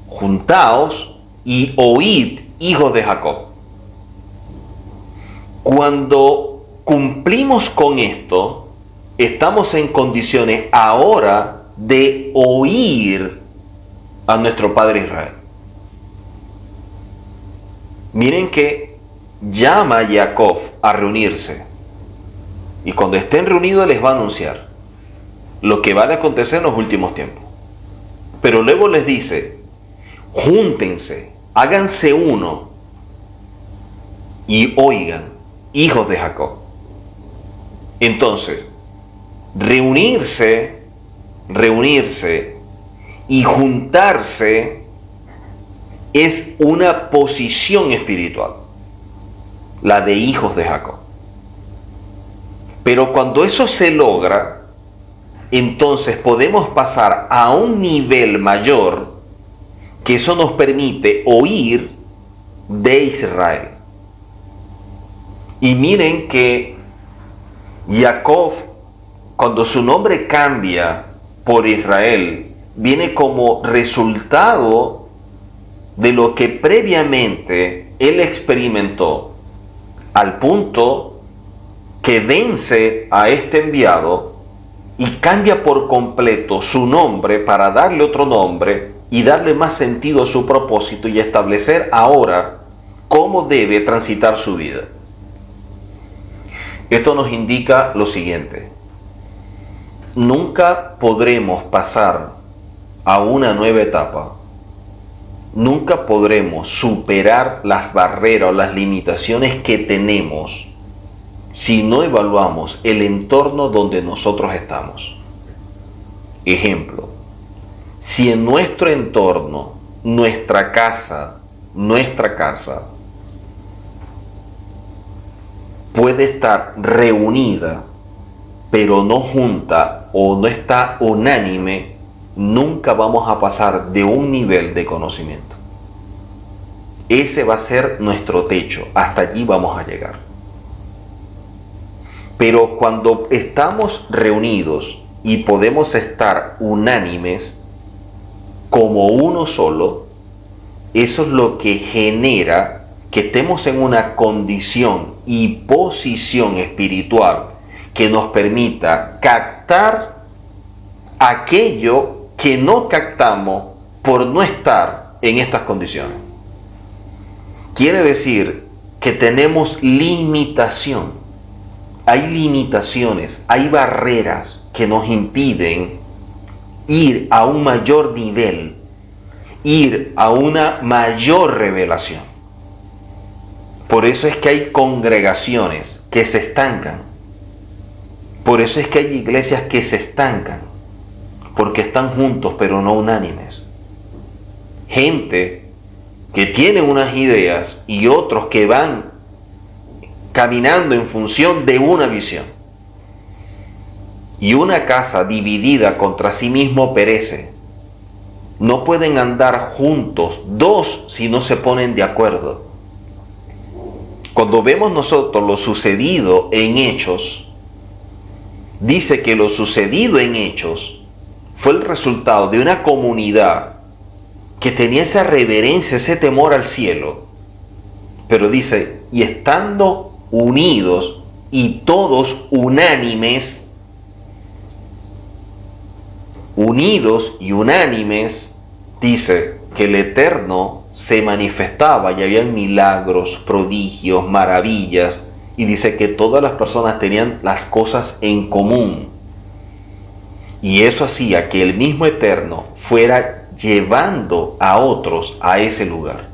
Speaker 1: juntaos y oíd, hijos de Jacob. Cuando cumplimos con esto, estamos en condiciones ahora de oír a nuestro padre Israel. Miren que llama a Jacob a reunirse, y cuando estén reunidos les va a anunciar lo que va a acontecer en los últimos tiempos. Pero luego les dice: júntense, háganse uno y oigan, hijos de Jacob. Entonces, reunirse y juntarse es una posición espiritual, la de hijos de Jacob. Pero cuando eso se logra, entonces podemos pasar a un nivel mayor, que eso nos permite oír de Israel. Y miren que Jacob, cuando su nombre cambia por Israel, viene como resultado de lo que previamente él experimentó, al punto que vence a este enviado y cambia por completo su nombre para darle otro nombre y darle más sentido a su propósito y establecer ahora cómo debe transitar su vida. Esto nos indica lo siguiente: nunca podremos pasar a una nueva etapa, nunca podremos superar las barreras o las limitaciones que tenemos si no evaluamos el entorno donde nosotros estamos. Ejemplo: si en nuestro entorno, nuestra casa puede estar reunida, pero no junta o no está unánime, nunca vamos a pasar de un nivel de conocimiento. Ese va a ser nuestro techo, hasta allí vamos a llegar. Pero cuando estamos reunidos y podemos estar unánimes como uno solo, eso es lo que genera que estemos en una condición y posición espiritual que nos permita captar aquello que no captamos por no estar en estas condiciones. Quiere decir que tenemos limitación. Hay limitaciones, hay barreras que nos impiden ir a un mayor nivel, ir a una mayor revelación. Por eso es que hay congregaciones que se estancan. Por eso es que hay iglesias que se estancan, porque están juntos pero no unánimes. Gente que tiene unas ideas y otros que van caminando en función de una visión. Y una casa dividida contra sí mismo perece. No pueden andar juntos dos si no se ponen de acuerdo. Cuando vemos nosotros lo sucedido en Hechos, dice que lo sucedido en Hechos fue el resultado de una comunidad que tenía esa reverencia, ese temor al cielo. Pero dice, y estando unidos y todos unánimes, unidos y unánimes, dice que el Eterno se manifestaba y había milagros, prodigios, maravillas, y dice que todas las personas tenían las cosas en común. Y eso hacía que el mismo Eterno fuera llevando a otros a ese lugar.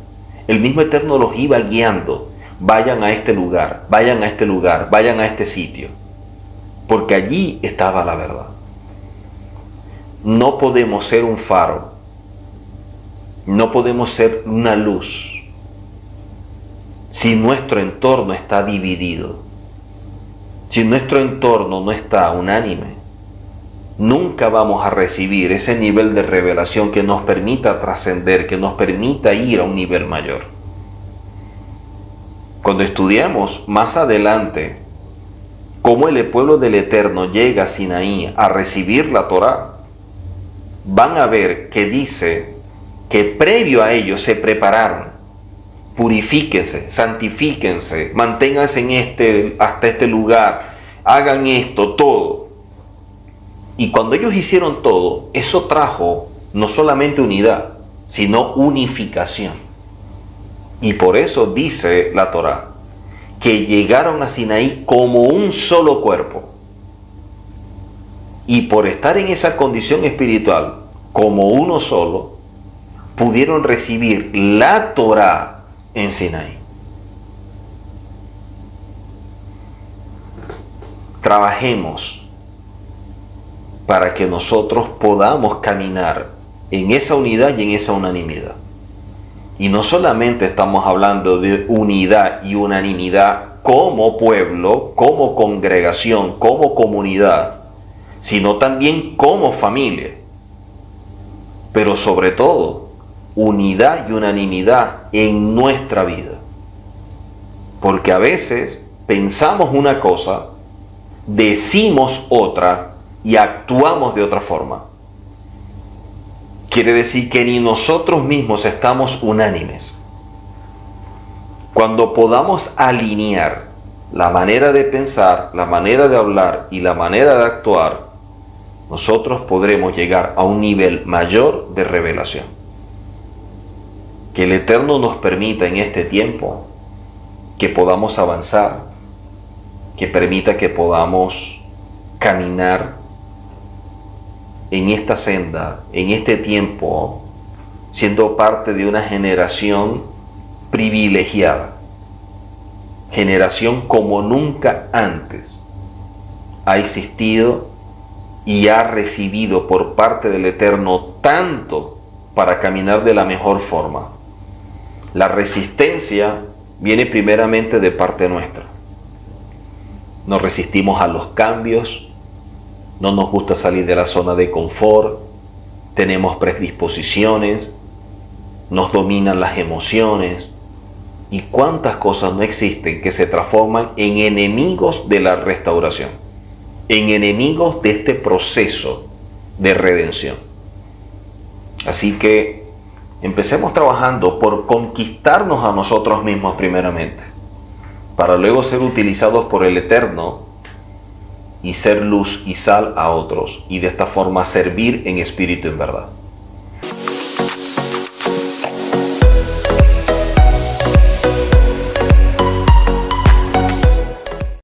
Speaker 1: El mismo Eterno los iba guiando. Vayan a este lugar, vayan a este lugar, vayan a este sitio. Porque allí estaba la verdad. No podemos ser un faro. No podemos ser una luz si nuestro entorno está dividido. Si nuestro entorno no está unánime, nunca vamos a recibir ese nivel de revelación que nos permita trascender, que nos permita ir a un nivel mayor. Cuando estudiamos más adelante cómo el pueblo del Eterno llega a Sinaí a recibir la Torá, van a ver que dice que previo a ello se prepararon. Purifíquense, santifíquense, manténganse hasta este lugar, hagan esto, todo. Y cuando ellos hicieron todo, eso trajo no solamente unidad, sino unificación. Y por eso dice la Torá, que llegaron a Sinaí como un solo cuerpo. Y por estar en esa condición espiritual, como uno solo, pudieron recibir la Torá en Sinaí. Trabajemos para que nosotros podamos caminar en esa unidad y en esa unanimidad. Y no solamente estamos hablando de unidad y unanimidad como pueblo, como congregación, como comunidad, sino también como familia. Pero sobre todo, unidad y unanimidad en nuestra vida. Porque a veces pensamos una cosa, decimos otra y actuamos de otra forma. Quiere decir que ni nosotros mismos estamos unánimes. Cuando podamos alinear la manera de pensar, la manera de hablar y la manera de actuar, nosotros podremos llegar a un nivel mayor de revelación. Que el Eterno nos permita en este tiempo que podamos avanzar, que permita que podamos caminar en esta senda, en este tiempo, siendo parte de una generación privilegiada, generación como nunca antes ha existido y ha recibido por parte del Eterno tanto para caminar de la mejor forma. La resistencia viene primeramente de parte nuestra. Nos resistimos a los cambios, no nos gusta salir de la zona de confort, tenemos predisposiciones, nos dominan las emociones y cuántas cosas no existen que se transforman en enemigos de la restauración, en enemigos de este proceso de redención. Así que empecemos trabajando por conquistarnos a nosotros mismos primeramente, para luego ser utilizados por el Eterno y ser luz y sal a otros, y de esta forma servir en espíritu y en verdad.